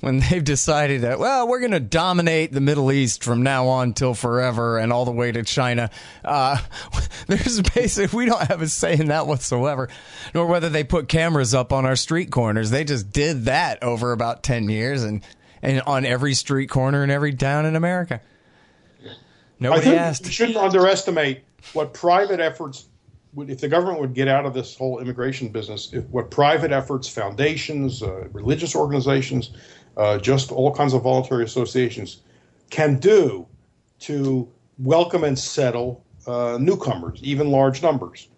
When they've decided that, we're going to dominate the Middle East from now on till forever and all the way to China. There's basically, we don't have a say in that whatsoever, nor whether they put cameras up on our street corners. They just did that over about 10 years and on every street corner in every town in America. Nobody asked. You shouldn't underestimate what private efforts would, if the government would get out of this whole immigration business, what private efforts, foundations, religious organizations, just all kinds of voluntary associations can do to welcome and settle newcomers, even large numbers.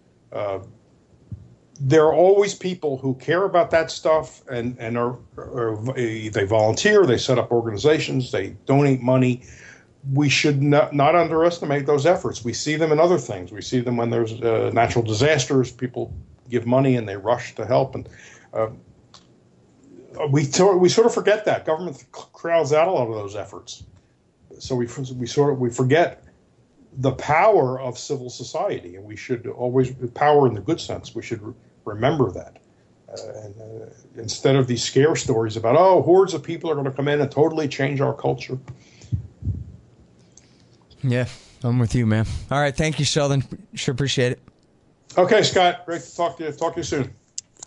There are always people who care about that stuff and they volunteer, they set up organizations, they donate money. We should not underestimate those efforts. We see them in other things. We see them when there's natural disasters. People give money and they rush to help. And we sort of forget that. Government crowds out a lot of those efforts. So we forget the power of civil society. And we should always, power in the good sense, we should remember that. Instead of these scare stories about, hordes of people are going to come in and totally change our culture. Yeah, I'm with you, man. All right, thank you, Sheldon. Sure appreciate it. Okay, Scott. Great to talk to you. Talk to you soon.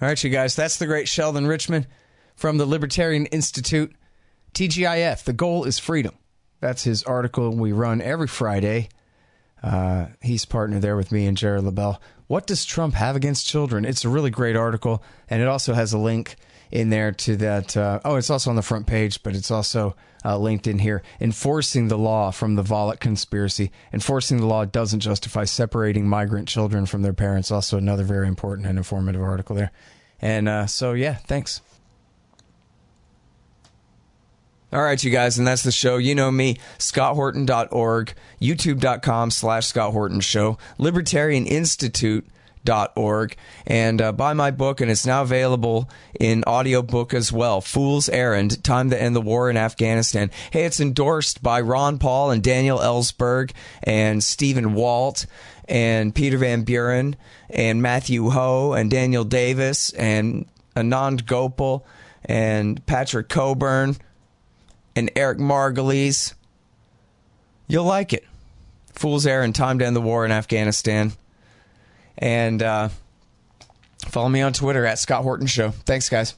All right, you guys. That's the great Sheldon Richman from the Libertarian Institute. TGIF, the goal is freedom. That's his article we run every Friday. He's partnered there with me and Jared LaBelle. What does Trump have against children? It's a really great article, and it also has a link in there to that. It's also on the front page, but it's also linked in here. Enforcing the law from the Volokh conspiracy. Enforcing the law doesn't justify separating migrant children from their parents. Also another very important and informative article there. And thanks. All right, you guys, and that's the show. You know me, scotthorton.org, youtube.com/Scott Horton Show, libertarianinstitute.org, and buy my book, and it's now available in audiobook as well, Fool's Errand, Time to End the War in Afghanistan. Hey, it's endorsed by Ron Paul and Daniel Ellsberg and Stephen Walt and Peter Van Buren and Matthew Ho and Daniel Davis and Anand Gopal and Patrick Coburn and Eric Margulies. You'll like it. Fool's Errand, Time to End the War in Afghanistan. And follow me on Twitter at Scott Horton Show. Thanks, guys.